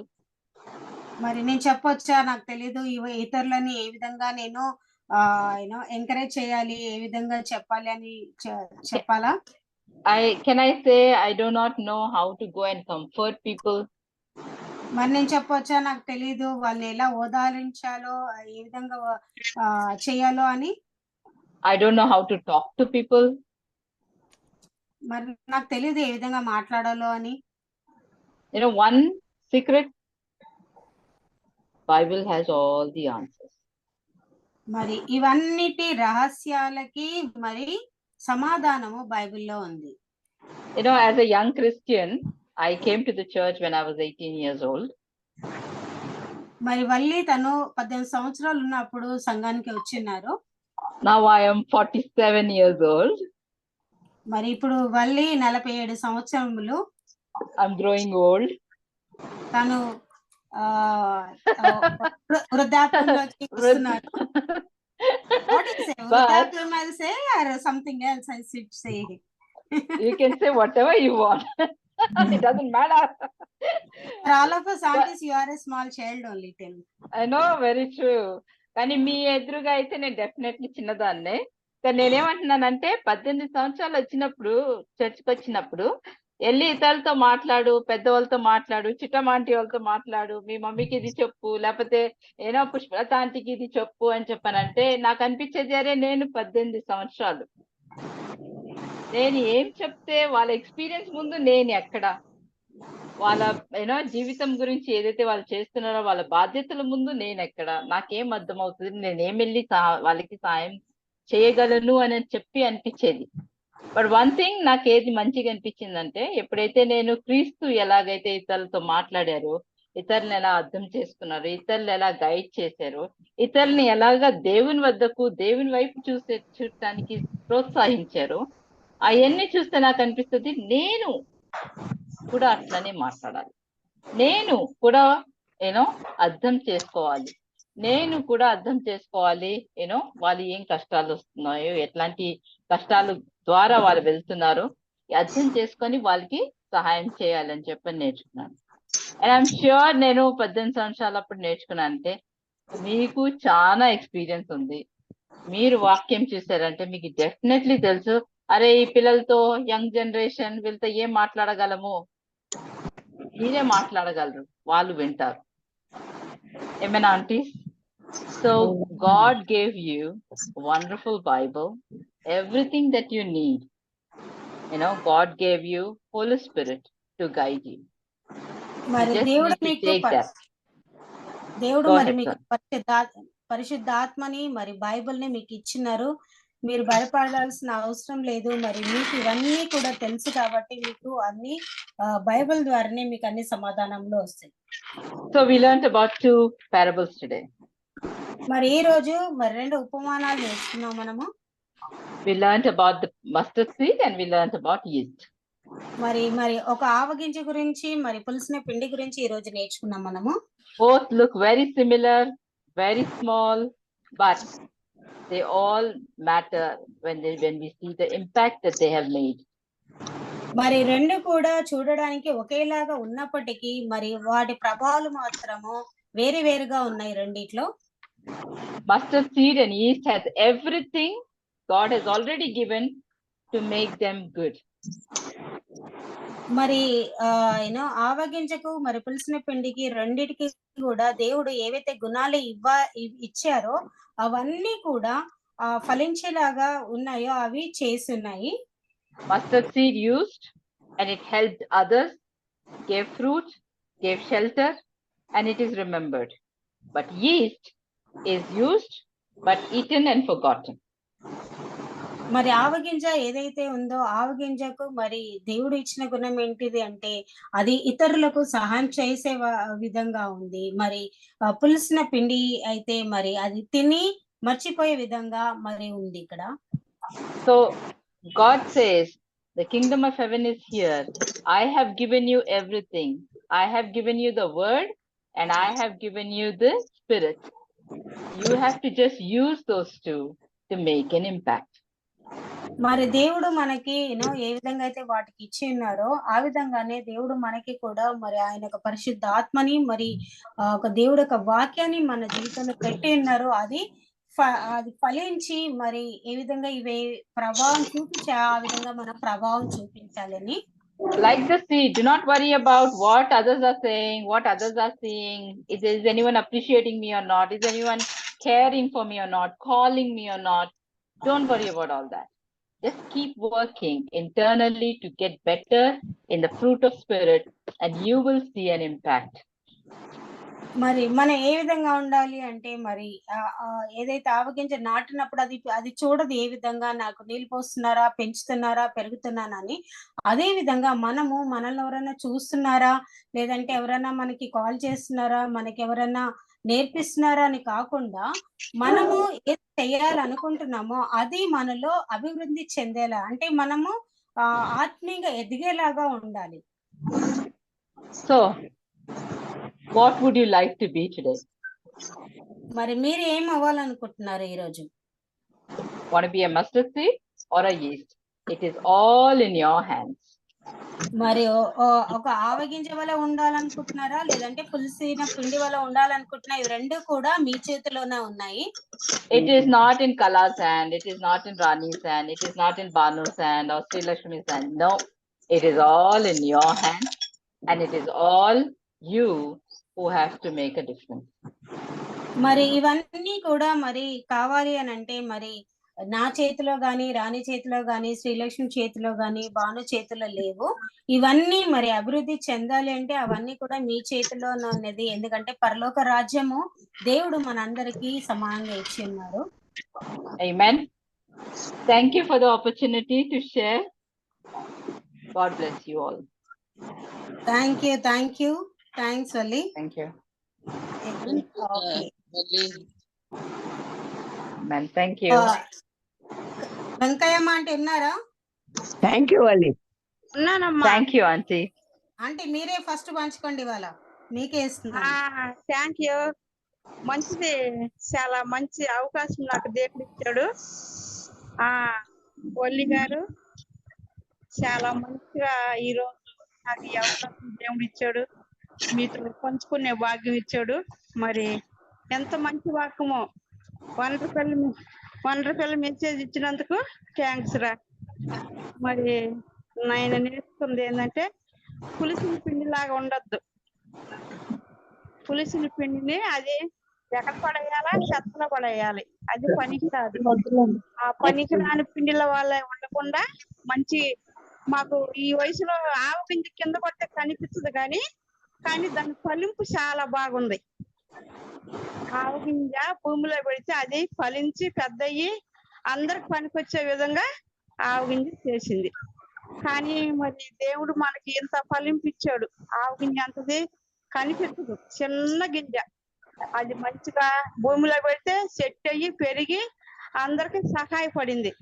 మరి నేను చెప్పొచ్చా నాకు తెలీదు ఇతరులని ఏ విధంగా నేను ఎంకరేజ్ చేయాలి, ఏ విధంగా చెప్పాలి అని చెప్పాలా? Can I say I do not know how to go and comfort people? మరి నేను చెప్పొచ్చా నాకు తెలీదు వాళ్ళని ఎలా ఓదారించాలో ఏ విధంగా చేయాలో అని? I don't know how to talk to people. మరి నాకు తెలీదు ఏ విధంగా మాట్లాడాలో అని? One secret, Bible has all the answers. మరి ఇవన్నిటి రహస్యాలకి మరి సమాధానము బైబిల్లో ఉంది. As a young Christian, I came to the church when I was 18 years old. మరి వల్లి తను 18 సంవత్సరాలు ఉన్నప్పుడు సంఘానికి వచ్చినారు. Now I am 47 years old. మరి ఇప్పుడు వల్లి 47 సంవత్సరములు. I'm growing old. తను వృద్ధాప్యంలోకి వస్తున్నారు. What do you say? వృద్ధాప్యం I say or something else I should say? You can say whatever you want. It doesn't matter. For all of us aunties, you are a small child only. Tell me. I know, very true. కానీ మీ ఎదురుగా అయితే నేను definitely చిన్నదాన్నే. కానీ నేనేమంటున్నానంటే 18 సంవత్సరాలు వచ్చినప్పుడు చర్చికి వచ్చినప్పుడు వెళ్ళి ఇతరులతో మాట్లాడు, పెద్దవాళ్ళతో మాట్లాడు, చిట్టమాంటి వాళ్ళతో మాట్లాడు, మీ మమ్మీకి ఇది చెప్పు, లేకపోతే ఏనో పుష్పలత ఆంటీకి ఇది చెప్పు అని చెప్పానంటే నాకు అనిపించేది అరే నేను 18 సంవత్సరాలు నేను ఏం చెప్తే వాళ్ళ ఎక్స్పీరియన్స్ ముందు నేను ఎక్కడ, వాళ్ళ జీవితం గురించి ఏదైతే వాళ్ళు చేస్తున్నారో వాళ్ళ బాధ్యతల ముందు నేను ఎక్కడ, నాకేం అర్థమవుతుంది, నేనేం వెళ్ళి వాళ్ళకి సాయం చేయగలను అని చెప్పి అనిపించేది. బట్ వన్ థింగ్ నాకు ఏది మంచిగా అనిపించిందంటే ఎప్పుడైతే నేను క్రీస్తు ఎలాగైతే ఇతరులతో మాట్లాడారో, ఇతరులను ఎలా అర్థం చేసుకున్నారు, ఇతరులు ఎలా గైడ్ చేశారు, ఇతరుల్ని ఎలాగా దేవుని వద్దకు దేవుని వైపు చూడటానికి ప్రోత్సహించారు, అవన్నీ చూస్తే నాకు అనిపిస్తుంది నేను కూడా అట్లనే మాట్లాడాలి, నేను కూడా అర్థం చేసుకోవాలి, నేను కూడా అర్థం చేసుకోవాలి వాళ్ళు ఏం కష్టాలు వస్తున్నాయో, ఎట్లాంటి కష్టాలు ద్వారా వాళ్ళు వెళ్తున్నారు అర్థం చేసుకొని వాళ్ళకి సహాయం చేయాలని చెప్పి నేర్చుకున్నాను. అండ్ ఐఎమ్ ష్యూర్ నేను 18 సంవత్సరాలు అప్పుడు నేర్చుకున్నాను. అంటే మీకు చాలా ఎక్స్పీరియన్స్ ఉంది, మీరు వాక్యం చూసారంటే మీకు డెఫినెట్లీ తెలుసు అరే ఈ పిల్లలతో యంగ్ జనరేషన్ వీళ్ళతో ఏం మాట్లాడగలము, మీరే మాట్లాడగలరు, వాళ్ళు వింటారు. ఏమైనా aunties? So God gave you a wonderful Bible, everything that you need. God gave you Holy Spirit to guide you. మరి You just దేవుడు need to మీకు take that. దేవుడు Go మరి ahead, మీకు sir. పరిశుద్ధాత్మని మరి బైబిల్ని మీకు ఇచ్చినారు. మీరు భయపడాల్సిన అవసరం లేదు. మరి మీకు ఇవన్నీ కూడా తెలుసు కాబట్టి మీకు అన్ని బైబిల్ ద్వారానే మీకు అన్ని సమాధానంలో వస్తాయి. So we learned about 2 parables today. మరి ఈ రోజు మరి 2 ఉపమానాలు నేర్చుకున్నాం మనము. We learned about the mustard seed and we learned about yeast. మరి ఒక ఆవగింజ గురించి మరి పులిసిన పిండి గురించి ఈ రోజు నేర్చుకున్నాం మనము. Both look very similar, very small, but they all matter when we see the impact that they have made. మరి 2 కూడా చూడడానికి ఒకేలాగా ఉన్నప్పటికీ మరి వాటి ప్రభావాలు మాత్రము వేరే వేరుగా ఉన్నాయి రెండిట్లో. Mustard seed and yeast has everything God has already given to make them good. మరి ఆవగింజకు మరి పులిసిన పిండికి రెండిటికి కూడా దేవుడు ఏవైతే గుణాలు ఇచ్చారో అవన్నీ కూడా ఫలించేలాగా ఉన్నాయో అవి చేస్తున్నాయి. Mustard seed used and it helped others, gave fruit, gave shelter, and it is remembered. But yeast is used but eaten and forgotten. మరి ఆవగింజ ఏదైతే ఉందో ఆవగింజకు మరి దేవుడు ఇచ్చిన గుణం ఏంటిది అంటే అది ఇతరులకు సహాయం చేసే విధంగా ఉంది. మరి పులిసిన పిండి అయితే మరి అది తిని మర్చిపోయే విధంగా మరి ఉంది ఇక్కడ. So God says the kingdom of heaven is here. I have given you everything. I have given you the word and I have given you the spirit. You have to just use those two to make an impact. మరి దేవుడు మనకి ఏ విధంగా అయితే వాటికి ఇచ్చి ఉన్నారో ఆ విధంగానే దేవుడు మనకి కూడా మరి ఆయన ఒక పరిశుద్ధ ఆత్మని మరి ఒక దేవుడు ఒక వాక్యాన్ని మన జీవితంలో పెట్టి ఉన్నారు. అది ఫలించి మరి ఏ విధంగా ఇవే ప్రభావం చూపించి ఆ విధంగా మన ప్రభావం చూపించాలని. Like the seed, do not worry about what others are saying, what others are seeing. Is anyone appreciating me or not? Is anyone caring for me or not? Calling me or not? Don't worry about all that. Just keep working internally to get better in the fruit of spirit and you will see an impact. మరి మనం ఏ విధంగా ఉండాలి అంటే మరి ఏదైతే ఆవగింజ నాటినప్పుడు అది చూడదు ఏ విధంగా నాకు నీళ్ళు పోస్తున్నారా, పెంచుతున్నారా, పెరుగుతున్నానని. అదే విధంగా మనల్ని ఎవరైనా చూస్తున్నారా, లేదంటే ఎవరైనా మనకి కాల్ చేస్తున్నారా, మనకి ఎవరైనా నేర్పిస్తున్నారా అని కాకుండా మనము ఏది చేయాలనుకుంటున్నామో అది మనలో అభివృద్ధి చెందేలా అంటే మనము ఆత్మీయంగా ఎదిగేలాగా ఉండాలి. So what would you like to be today? మరి మీరు ఏం అవ్వాలనుకుంటున్నారు ఈ రోజు? Want to be a mustard seed or a yeast? It is all in your hands. మరి ఒక ఆవగింజ వల్ల ఉండాలనుకుంటున్నారా, లేదంటే పులిసిన పిండి వల్ల ఉండాలనుకుంటున్నా? ఇవి రెండు కూడా మీ చేతిలోనే ఉన్నాయి. It is not in Kala's hand, it is not in Rani's hand, it is not in Banu's hand or Sri Lakshmi's hand. No, it is all in your hand, and it is all you who have to make a difference. మరి ఇవన్నీ కూడా మరి కావాలి అని అంటే మరి నా చేతిలో గాని, రాణి చేతిలో గాని, శ్రీలక్ష్మి చేతిలో గాని, భాను చేతిలో లేవు. ఇవన్నీ మరి అభివృద్ధి చెందాలి అంటే అవన్నీ కూడా మీ చేతిలోనే ఉన్నది. ఎందుకంటే పరలోక రాజ్యము దేవుడు మనందరికీ సమానంగా ఇచ్చి ఉన్నారు. Amen. Thank you for the opportunity to share. God bless you all. Thank you. Thanks Valli. Thank you. Okay. Amen. Thank you. Venkayamma అంటే ఉన్నారా? థ్యాంక్ యూ అండి. Thank you, Auntie. అంటే మీరే ఫస్ట్ పంచుకోండి, ఇవాళ మీకే ఇస్తున్నాను. Thank you. మంచిది, చాలా మంచి అవకాశం నాకు దేవుడు ఇచ్చాడు. వల్లి గారు చాలా మంచిగా ఈరోజు నాకు ఈ అవకాశం దేవుడు ఇచ్చాడు, మీతో పంచుకునే భాగ్యం ఇచ్చాడు. మరి ఎంత మంచి వాక్యమో, వండర్ఫుల్ మెసేజ్ ఇచ్చినందుకు థ్యాంక్స్ రా. మరి నేను నేర్చుకుంది ఏంటంటే పులిసిన పిండి లాగా ఉండద్దు. పులిసిన పిండిని అది ఎక్కడ పడేయాలా, చెత్తలో పడేయాలి. అది పనికిరాదు. ఆ పనికిరాని పిండిల వల్ల ఉండకుండా మంచి, మాకు ఈ వయసులో ఆవగింజ కింద పడితే కనిపిస్తుంది కానీ దాని ఫలింపు చాలా బాగుంది. ఆవగింజ భూమిలో పెడితే అది ఫలించి పెద్దయ్యి అందరికి పనికొచ్చే విధంగా ఆవగింజ చేసింది. కానీ మరి దేవుడు మనకి ఇంత ఫలింపు ఇచ్చాడు. ఆవగింజ అంతది కనిపించదు, చిన్న గింజ. అది మంచిగా భూమిలో పెడితే సెట్ అయ్యి పెరిగి అందరికి సహాయపడింది.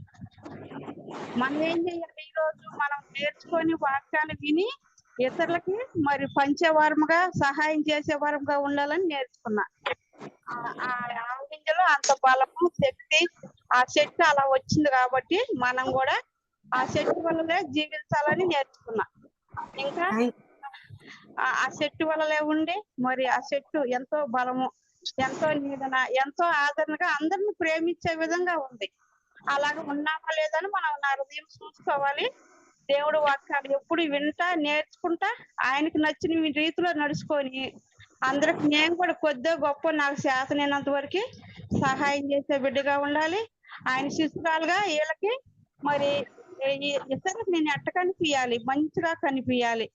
మనం ఏం చేయాలి, ఈరోజు మనం నేర్చుకొని వాక్యాలు విని ఇతరులకి మరి పంచేవారముగా, సహాయం చేసేవారముగా ఉండాలని నేర్చుకున్నా. ఆ ఆవగింజలో అంత బలము, శక్తి, ఆ చెట్టు అలా వచ్చింది కాబట్టి మనం కూడా ఆ చెట్టు వల్లనే జీవించాలని నేర్చుకున్నా. ఇంకా ఆ చెట్టు వల్లనే ఉండి మరి ఆ చెట్టు ఎంతో బలము, ఎంతో నీడన, ఎంతో ఆదరణగా అందరిని ప్రేమించే విధంగా ఉంది. అలాగే ఉన్నామా లేదని మనం నా హృదయం చూసుకోవాలి. దేవుడు వాక్యాలు ఎప్పుడు వింటా, నేర్చుకుంటా, ఆయనకి నచ్చిన రీతిలో నడుచుకొని అందరికి నేను కూడా కొద్దిగా గొప్ప నాకు చేతనైనంత వరకు సహాయం చేసే బిడ్డగా ఉండాలి. ఆయన శిశురాలుగా వీళ్ళకి మరి ఇతరులకు నేను ఎట్ట కనిపించాలి, మంచిగా కనిపించాలి.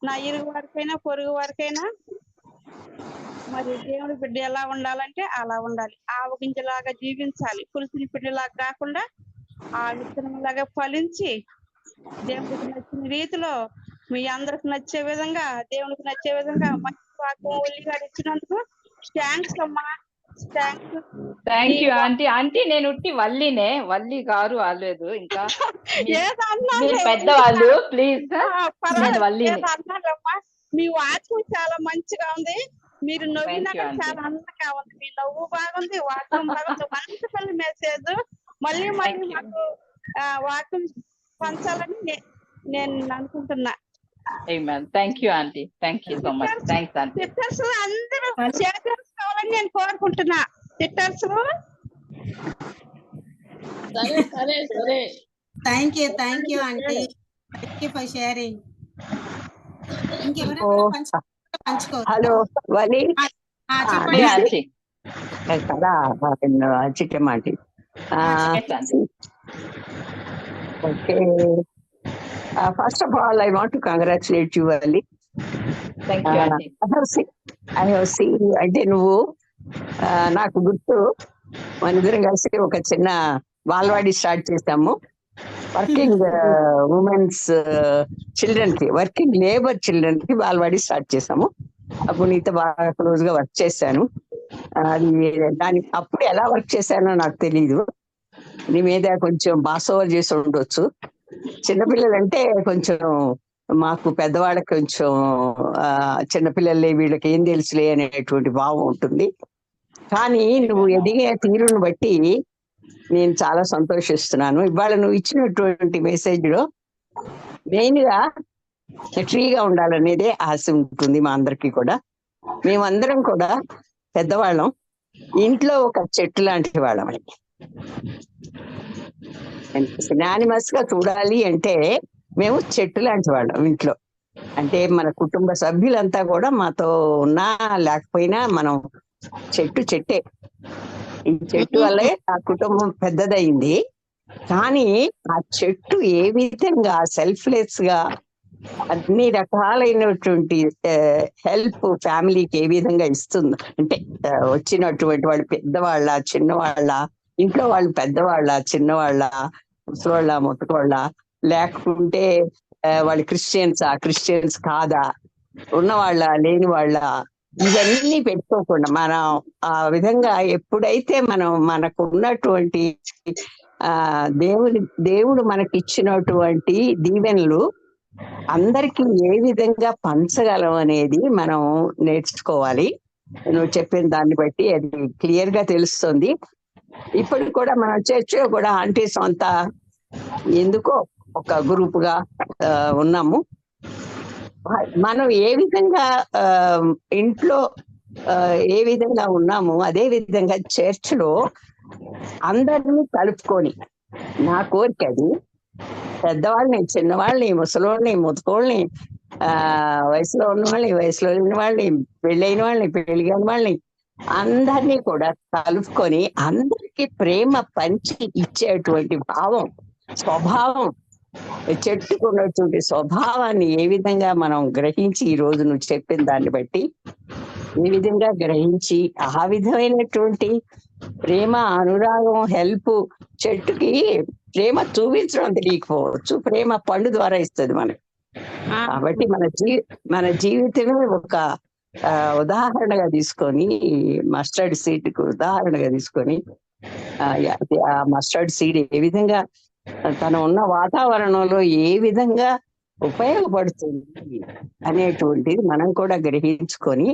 నా ఇరుగు వారికైనా పొరుగు వారికైనా మరి దేవుడి బిడ్డ ఎలా ఉండాలంటే అలా ఉండాలి. ఆవగింజలాగా జీవించాలి. పులిసిన బిడ్డలాగా కాకుండా ఆ విత్తనంలాగా ఫలించి దేవుడికి నచ్చిన రీతిలో, మీ అందరికి నచ్చే విధంగా, దేవునికి నచ్చే విధంగా మంచి వాక్యం వల్లి గారు ఇచ్చినందుకు థ్యాంక్స్ అమ్మా. Thank you aunty. ఆంటీ నేను ఉట్టి వల్లినే, వల్లి గారు అలేదు. ఇంకా పెద్దవాళ్ళు ప్లీజ్. అన్నారమ్మా, మీ వాక్యం చాలా మంచిగా ఉంది. మీరు నవ్వినాక చాలా అందంగా ఉంది. మీ నవ్వు బాగుంది, వాక్యం బాగుంది. Wonderful message. మళ్ళీ మాకు వాక్యం పంచాలని నేను అనుకుంటున్నా. Thank you auntie. Thank you so much. Thanks auntie. Sisters అందరూ చేసుకోవాలని నేను కోరుకుంటున్నా. Sisters thank you auntie. Thank you for sharing. Hello Valli చెప్పండి. కదా చిక్కమాటి. Okay, first of all I want to congratulate you, Ali. Thank you, Auntie. I have seen, అంటే నువ్వు నాకు గుర్తు మనిద్దరం కలిసి ఒక చిన్న బాలవాడి స్టార్ట్ చేసాము. వర్కింగ్ ఉమెన్స్ చిల్డ్రన్ కి, వర్కింగ్ లేబర్ చిల్డ్రన్ కి బాలవాడి స్టార్ట్ చేసాము. అప్పుడు నీతో బాగా క్లోజ్ గా వర్క్ చేశాను. అది దానికి అప్పుడు ఎలా వర్క్ చేశానో నాకు తెలీదు. నీ మీద కొంచెం పాస్ ఓవర్ చేసి ఉండొచ్చు. చిన్నపిల్లలంటే కొంచెం మాకు పెద్దవాళ్ళకి కొంచెం చిన్నపిల్లలే, వీళ్ళకి ఏం తెలుసులే అనేటువంటి భావం ఉంటుంది. కానీ నువ్వు ఎదిగే తీరును బట్టి నేను చాలా సంతోషిస్తున్నాను. ఇవాళ నువ్వు ఇచ్చినటువంటి మెసేజ్ లో మెయిన్ గా ఫ్రీగా ఉండాలనేదే ఆశ ఉంటుంది మా అందరికీ కూడా. మేమందరం కూడా పెద్దవాళ్ళం, ఇంట్లో ఒక చెట్టు లాంటి వాళ్ళమని. సినానిమస్ గా చూడాలి అంటే మేము చెట్టు లాంటి వాళ్ళం ఇంట్లో. అంటే మన కుటుంబ సభ్యులంతా కూడా మాతో ఉన్నా లేకపోయినా మనం చెట్టే. ఈ చెట్టు వల్లే ఆ కుటుంబం పెద్దదయింది. కానీ ఆ చెట్టు ఏ విధంగా సెల్ఫ్లెస్ గా అన్ని రకాలైనటువంటి హెల్ప్ ఫ్యామిలీకి ఏ విధంగా ఇస్తుంది అంటే, వచ్చినటువంటి వాళ్ళు పెద్దవాళ్ళ చిన్నవాళ్ళ, ఇంట్లో వాళ్ళు పెద్దవాళ్ళ చిన్నవాళ్ళ, ముసలోళ్ళ ముట్టుకోళ్ళ, లేకుంటే వాళ్ళు క్రిస్టియన్స్ కాదా, ఉన్నవాళ్ళ లేని వాళ్ళ, ఇవన్నీ పెట్టుకోకుండా మనం ఆ విధంగా ఎప్పుడైతే మనం మనకు ఉన్నటువంటి దేవుడు మనకి ఇచ్చినటువంటి దీవెనలు అందరికీ ఏ విధంగా పంచగలం అనేది మనం నేర్చుకోవాలి. నువ్వు చెప్పిన దాన్ని బట్టి అది క్లియర్ గా తెలుస్తుంది. ఇప్పుడు కూడా మన చర్చిలో కూడా ఆంటీస్ అంతా ఎందుకో ఒక గ్రూప్ గా ఉన్నాము. మనం ఏ విధంగా ఇంట్లో ఏ విధంగా ఉన్నాము, అదే విధంగా చర్చిలో అందరినీ కలుపుకొని, నా కోరిక అది, పెద్దవాళ్ళని చిన్నవాళ్ళని ముసలోళ్ళని ముతుకోళ్ళని, వయసులో ఉన్న వాళ్ళని వయసులో లేని వాళ్ళని, పెళ్ళైన వాళ్ళని పెళ్లి కాని వాళ్ళని అందరినీ కూడా కలుపుకొని అందరికీ ప్రేమ పంచి ఇచ్చేటువంటి భావం, స్వభావం, చెట్టుకున్నటువంటి స్వభావాన్ని ఏ విధంగా మనం గ్రహించి, ఈ రోజు నువ్వు చెప్పిన దాన్ని బట్టి ఏ విధంగా గ్రహించి ఆ విధమైనటువంటి ప్రేమ, అనురాగం, హెల్ప్, చెట్టుకి ప్రేమ చూపించడం తెలియకపోవచ్చు, ప్రేమ పండు ద్వారా ఇస్తుంది మనకి. కాబట్టి మన జీవితమే ఒక ఉదాహరణగా తీసుకొని, మస్టర్డ్ సీడ్ కు ఉదాహరణగా తీసుకొని, ఆ మస్టర్డ్ సీడ్ ఏ విధంగా తను ఉన్న వాతావరణంలో ఏ విధంగా ఉపయోగపడుతుంది అనేటువంటిది మనం కూడా గ్రహించుకొని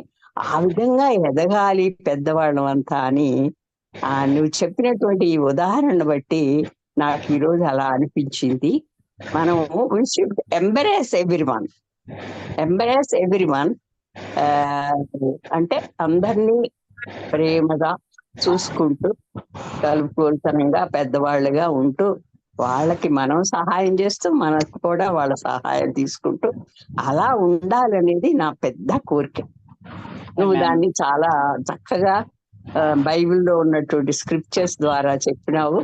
ఆ విధంగా ఎదగాలి పెద్దవాళ్ళం అంతా అని నువ్వు చెప్పినటువంటి ఈ ఉదాహరణ బట్టి నాకు ఈరోజు అలా అనిపించింది. మనం we should embrace everyone. అంటే అందరినీ ప్రేమగా చూసుకుంటూ, కలుపుకోల్తనంగా పెద్దవాళ్ళుగా ఉంటూ, వాళ్ళకి మనం సహాయం చేస్తూ మనకు కూడా వాళ్ళ సహాయం తీసుకుంటూ అలా ఉండాలనేది నా పెద్ద కోరిక. నువ్వు దాన్ని చాలా చక్కగా బైబిల్లో ఉన్నటువంటి స్క్రిప్చర్స్ ద్వారా చెప్పినావు.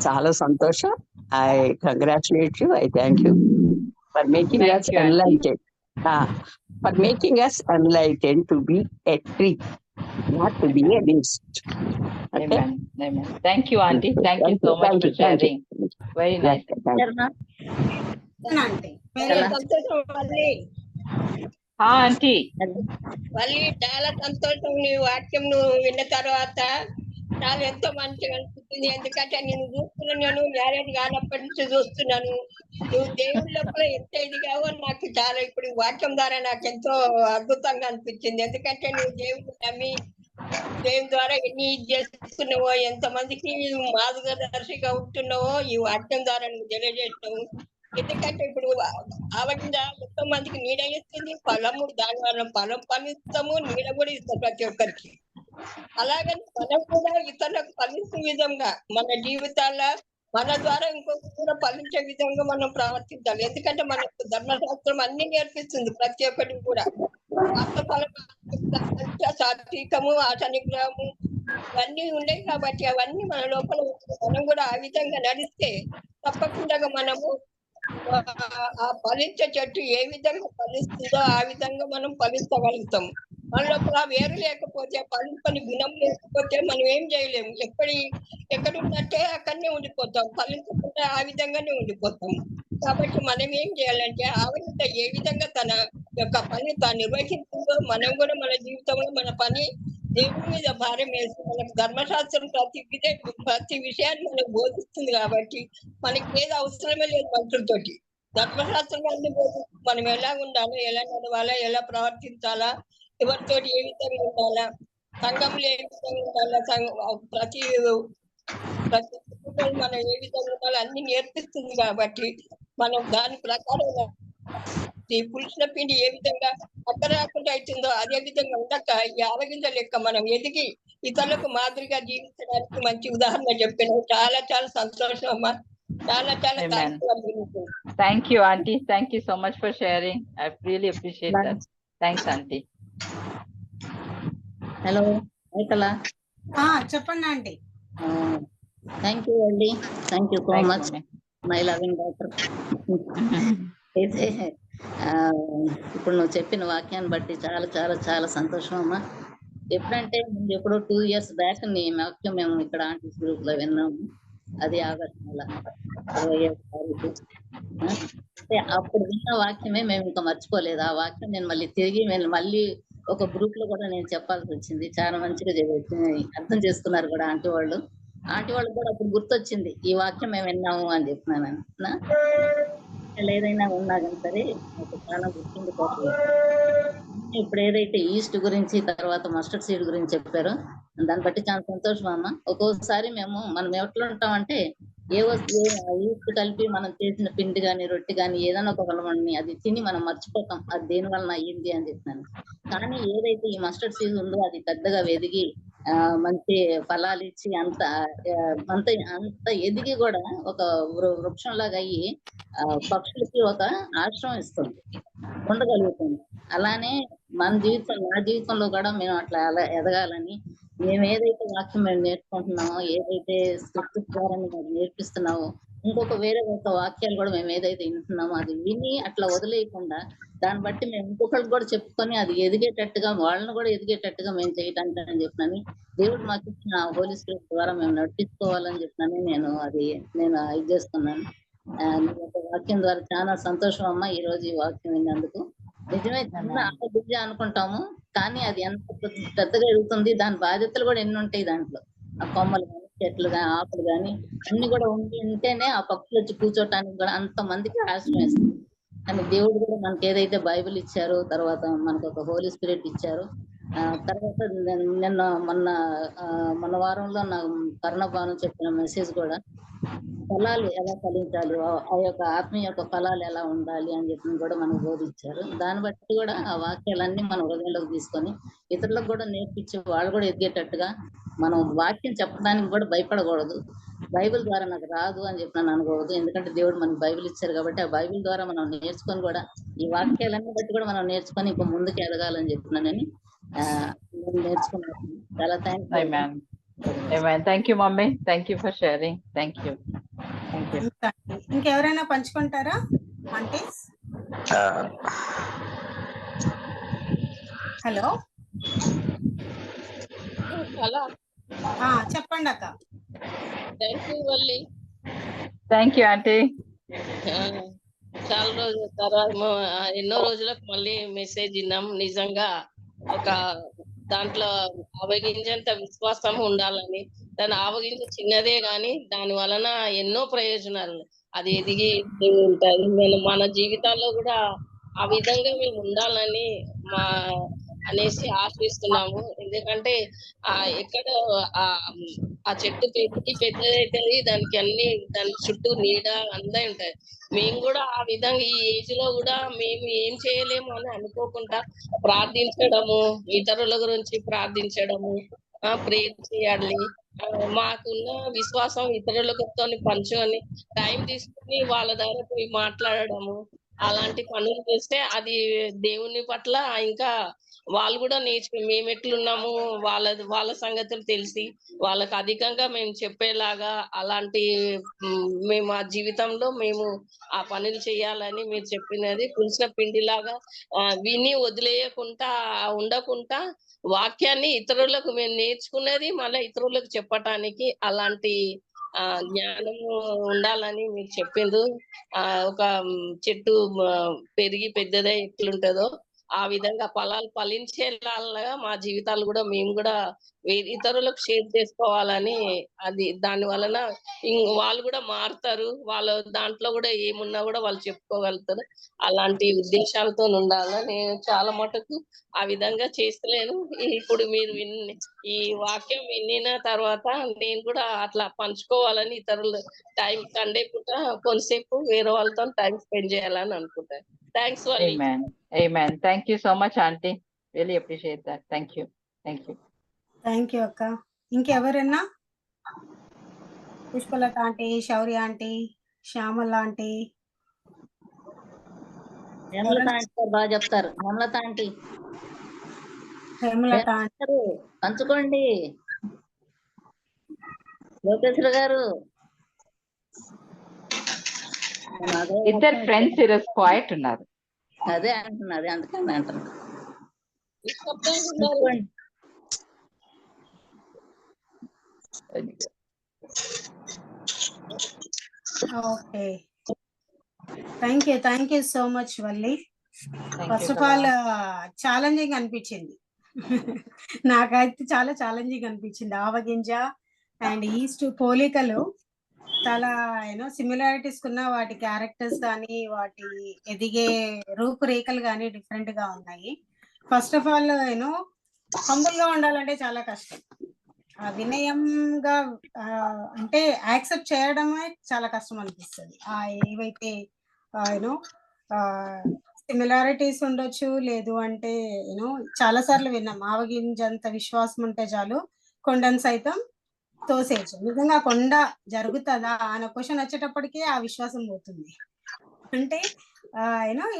చాలా సంతోషం. I congratulate you. I thank you for making us enlightened. For making us enlightened to be a tree, not to be a beast. Okay? Amen. Thank you, Auntie. Thank you so much for sharing. Very nice. Auntie. మళ్ళీ చాలా సంతోషం. నీ వాక్యం విన్న తర్వాత నాకు ఎంతో మంచిగా అనిపిస్తుంది. ఎందుకంటే నేను చూస్తున్నాను, మ్యారేజ్ కానప్పటి నుంచి చూస్తున్నాను. నువ్వు దేవుడి లోపల ఎంత ఎదిగావో నాకు చాలా ఇప్పుడు వాక్యం ద్వారా నాకు ఎంతో అద్భుతంగా అనిపించింది. ఎందుకంటే నువ్వు దేవుడిని నమ్మి దేవుని ద్వారా ఎన్ని చేస్తున్నావో, ఎంతమందికి మార్గదర్శిగా ఉంటున్నావో ఈ వాక్యం ద్వారా నువ్వు తెలియజేస్తావు. ఎందుకంటే ఇప్పుడు ఆవగింజ ఎంతో మందికి నీడ ఇస్తుంది, ఫలము దాని వల్ల ఫలం ఫలిస్తాము, నీడ కూడా ఇస్తాం ప్రతి ఒక్కరికి. అలాగని మనం కూడా ఇతరులకు ఫలించే విధంగా మన జీవితాల్లో మన ద్వారా ఇంకొక కూడా ఫలించే విధంగా మనం ప్రవర్తించాలి. ఎందుకంటే మనకు ధర్మశాస్త్రం అన్ని నేర్పిస్తుంది ప్రతి ఒక్కటి కూడా. సాత్వికము, ఆశ నిగ్రహము ఇవన్నీ ఉన్నాయి కాబట్టి అవన్నీ మన లోపల మనం కూడా ఆ విధంగా నడిస్తే తప్పకుండా మనము ఆ ఫలించే చెట్టు ఏ విధంగా ఫలిస్తుందో ఆ విధంగా మనం ఫలించగలుగుతాం. మన లోపల వేరు లేకపోతే, ఫలింపని గుణం లేకపోతే మనం ఏం చేయలేము. ఎక్కడున్నట్టే అక్కడనే ఉండిపోతాం, ఫలించకుండా ఆ విధంగానే ఉండిపోతాం. కాబట్టి మనం ఏం చేయాలంటే ఆవిడ ఏ విధంగా తన యొక్క పని తాను నిర్వహిస్తుందో మనం కూడా మన జీవితంలో మన పని దేవుడి మీద భారం వేసి, మనకు ధర్మశాస్త్రం ప్రతి విషయాన్ని మనకు బోధిస్తుంది. కాబట్టి మనకి ఏది అవసరమే లేదు మనుషులతోటి. ధర్మశాస్త్రం అన్ని బోధిస్తుంది. మనం ఎలా ఉండాలా, ఎలా నడవాలా, ఎలా ప్రవర్తించాలా, ఎవరితో ఏ విధంగా ఉండాలా, సంఘంలో ఏ విధంగా ఉండాలా, ప్రతి మనం ఏ విధంగా ఉండాలో అన్ని నేర్పిస్తుంది. కాబట్టి మనం దాని ప్రకారం ఈ పులిసిన పిండి ఏ విధంగా అక్కడ రాకుండా అవుతుందో అదే విధంగా ఉండక ఈ ఆవగింజ లెక్క మనం ఎదిగి ఇతరులకు మాదిరిగా జీవించడానికి మంచి ఉదాహరణ చెప్పిన చాలా చాలా సంతోషం అమ్మా. చాలా చాలా Amen. Thanks. Thank you, Auntie. Thank you so much for sharing. I really appreciate that. Thanks, Auntie. Hello మైకలా, చెప్పండి ఆంటీ. థ్యాంక్ యూ అండి, thank you so Thanks, much Mommy. My loving doctor. అయితే ఇప్పుడు నువ్వు చెప్పిన వాక్యాన్ని బట్టి చాలా చాలా చాలా సంతోషం అమ్మా. ఎప్పుడంటే ఎప్పుడో 2 years బ్యాక్ నీ వాక్యం మేము ఇక్కడ ఆంటీస్ గ్రూప్ లో విన్నాము. అది ఆగస్టు నెల 27వ తారీఖు. అంటే అప్పుడు విన్న వాక్యమే మేము ఇంకా మర్చిపోలేదు. ఆ వాక్యం నేను మళ్ళీ ఒక గ్రూప్ లో కూడా నేను చెప్పాల్సి వచ్చింది. చాలా మంచిగా అర్థం చేసుకున్నారు కూడా ఆంటీ వాళ్ళు కూడా అప్పుడు గుర్తొచ్చింది, ఈ వాక్యం మేము విన్నాము అని చెప్పినాను. ఏదైనా ఉన్నా కానీ సరే నాకు చాలా గుర్తుండిపోతుంది. ఇప్పుడు ఏదైతే ఈస్ట్ గురించి తర్వాత మస్టర్డ్ సీడ్ గురించి చెప్పారో దాన్ని బట్టి చాలా సంతోషం అమ్మ. ఒక్కోసారి మనం ఎట్లా ఉంటామంటే ఏ వస్తువు ఈస్ట్ కలిపి మనం చేసిన పిండి కానీ రొట్టె కానీ ఏదైనా ఒక బలమని అది తిని మనం మర్చిపోతాం, అది దేని వలన అయ్యింది అని చెప్తున్నాను. కానీ ఏదైతే ఈ మస్టర్డ్ సీడ్ ఉందో అది పెద్దగా వెదిగి మంచి ఫలాలు ఇచ్చి అంత ఎదిగి కూడా ఒక వృక్షంలాగా అయ్యి పక్షులకి ఒక ఆశ్రమం ఇస్తుంది, ఉండగలుగుతుంది. అలానే నా జీవితంలో కూడా మేము అట్లా ఎదగాలని, మేము ఏదైతే వాక్యం మేము నేర్చుకుంటున్నామో, ఏదైతే స్క్రిప్ట్ ద్వారా మేము నేర్పిస్తున్నామో, వేరే ఒక వాక్యాలు కూడా మేము ఏదైతే వింటున్నామో అది విని అట్లా వదిలేయకుండా దాన్ని బట్టి మేము ఇంకొకరికి కూడా చెప్పుకొని అది ఎదిగేటట్టుగా వాళ్ళని కూడా ఎదిగేటట్టుగా మేము చేయడానికి అని చెప్పినని దేవుడు మాకు ఇచ్చిన హోలీ స్పిరిట్ ద్వారా మేము నడిపించుకోవాలని చెప్పినని నేను ఇది చేస్తున్నాను. వాక్యం ద్వారా చాలా సంతోషం అమ్మా ఈ రోజు ఈ వాక్యం విన్నందుకు. నిజమే, చిన్న ఆడబిడ్డ అనుకుంటాము కానీ అది ఎంత పెద్దగా ఎదుగుతుంది, దాని బాధ్యతలు కూడా ఎన్ని ఉంటాయి దాంట్లో. ఆ కొమ్మలు కానీ చెట్లు కానీ ఆకులు కానీ అన్ని కూడా ఉంటేనే ఆ పక్షులు వచ్చి కూర్చోటానికి కూడా అంత మందికి ఆశ్రయం వేస్తుంది. కానీ దేవుడు కూడా మనకి ఏదైతే బైబిల్ ఇచ్చారో, తర్వాత మనకు ఒక హోలీ స్పిరిట్ ఇచ్చారు. తర్వాత మన వారంలో నా కరుణభాను చెప్పిన మెసేజ్ కూడా ఫలాలు ఎలా ఫలించాలి, ఆ యొక్క ఆత్మీయ యొక్క ఫలాలు ఎలా ఉండాలి అని చెప్పి కూడా మనకు బోధించారు. దాన్ని బట్టి కూడా ఆ వాక్యాలన్నీ మన హృదయంలోకి తీసుకొని ఇతరులకు కూడా నేర్పించి వాళ్ళు కూడా ఎదిగేటట్టుగా మనం వాక్యం చెప్పడానికి కూడా భయపడకూడదు. బైబిల్ ద్వారా నాకు రాదు అని చెప్పి అనకూడదు, ఎందుకంటే దేవుడు మనకు బైబిల్ ఇచ్చారు కాబట్టి ఆ బైబిల్ ద్వారా మనం నేర్చుకొని కూడా ఈ వాక్యాలన్నీ బట్టి కూడా మనం నేర్చుకొని ఇంకా ముందుకు ఎదగాలని చెప్పినానని నేర్చుకున్నాను. చాలా thanks. Amen. Thank you, Mommy. Thank you for sharing. Thank you. ఇంకెవరైనా పంచుకుంటారా అంటే? హలో చెప్పండి అక్క. Thank you Valli. Thank you aunty. చాలా రోజుల తర్వాత ఎన్నో రోజులకు మళ్ళీ మెసేజ్ విన్నాం. నిజంగా ఒక దాంట్లో ఆవగింజంత విశ్వాసం ఉండాలని, దాని ఆవగింజ చిన్నదే గాని దాని వలన ఎన్నో ప్రయోజనాలు అది ఎదిగి ఉంటాయి. మన జీవితాల్లో కూడా ఆ విధంగా మేము ఉండాలని అనేసి ఆశిస్తున్నాము. ఎందుకంటే ఎక్కడ ఆ చెట్టు పెద్దదైతుంది, దానికి దాని చుట్టూ నీడ అందే ఉంటాయి. మేము కూడా ఆ విధంగా ఈ ఏజ్ లో కూడా మేము ఏం చేయలేము అని అనుకోకుండా ప్రార్థించడము, ఇతరుల గురించి ప్రార్థించడము, ప్రేయర్ చేయాలి, మాకున్న విశ్వాసం ఇతరులతో పంచుకొని టైం తీసుకుని వాళ్ళ దగ్గర పోయి మాట్లాడడము, అలాంటి పనులు చేస్తే అది దేవుని పట్ల ఇంకా వాళ్ళు కూడా మేము ఎట్లున్నాము వాళ్ళ సంగతులు తెలిసి వాళ్ళకి అధికంగా మేము చెప్పేలాగా అలాంటి మేము ఆ జీవితంలో మేము ఆ పనులు చేయాలని మీరు చెప్పినది పులిసిన పిండిలాగా విని వదిలేయకుండా ఉండకుండా వాక్యాన్ని ఇతరులకు మేము నేర్చుకున్నది మళ్ళీ ఇతరులకు చెప్పటానికి అలాంటి జ్ఞానము ఉండాలని మీరు చెప్పిండ్రు. ఒక చెట్టు పెరిగి పెద్దదై ఎట్లుంటుందో ఆ విధంగా ఫలాలు ఫలించేలాగా మా జీవితాలు కూడా మేము కూడా ఇతరులకు షేర్ చేసుకోవాలని, అది దాని వలన వాళ్ళు కూడా మారుతారు, వాళ్ళ దాంట్లో కూడా ఏమున్నా కూడా వాళ్ళు చెప్పుకోగలుగుతారు. అలాంటి ఉద్దేశాలతో ఉండాలని నేను చాలా మటుకు ఆ విధంగా చేస్తలేను. ఇప్పుడు మీరు ఈ వాక్యం వినిన తర్వాత నేను కూడా అట్లా పంచుకోవాలని, ఇతరులు టైం సండే పూట కొంతసేపు వేరే వాళ్ళతో టైం స్పెండ్ చేయాలని అనుకుంటాను. Thanks Valli. Amen. Amen. Thank you so much, Auntie. Really appreciate that. Thank you. Thank you. Thank you అక్క. ఇంకెవరన్నా? Pushpalatha auntie, Shourya auntie, Shyamala auntie, Hemalatha auntie గారు బాగా చెప్తారు. Hemalatha auntie Hemalatha auntie. గారు పంచుకోండి. లోకేశ్వర గారు ఇద్దరు ఫ్రెండ్స్ ఈరోజు క్వైట్ ఉన్నారు. అదే అంటున్నది, అందుకని అంటున్నా. Okay, thank you so much Valli. Thank first you, of all Kala. Challenging అనిపించింది. నాకైతే చాలా ఛాలెంజింగ్ అనిపించింది. ఆవగింజ అండ్ ఈస్ట్ పోలికలు చాలా సిమిలారిటీస్ ఉన్న వాటి క్యారెక్టర్స్ కానీ వాటి ఎదిగే రూపురేఖలు కానీ డిఫరెంట్ గా ఉన్నాయి. ఫస్ట్ ఆఫ్ ఆల్ హంబుల్ గా ఉండాలంటే చాలా కష్టం. వినయంగా అంటే యాక్సెప్ట్ చేయడమే చాలా కష్టం అనిపిస్తుంది. ఏవైతే సిమిలారిటీస్ ఉండొచ్చు, లేదు అంటే చాలా సార్లు విన్నాం ఆవగింజంత విశ్వాసం ఉంటే చాలు కొండను సైతం తోసేయచ్చు. నిజంగా కొండ జరుగుతుందా అనే క్వశ్చన్ వచ్చేటప్పటికే ఆ విశ్వాసం పోతుంది. అంటే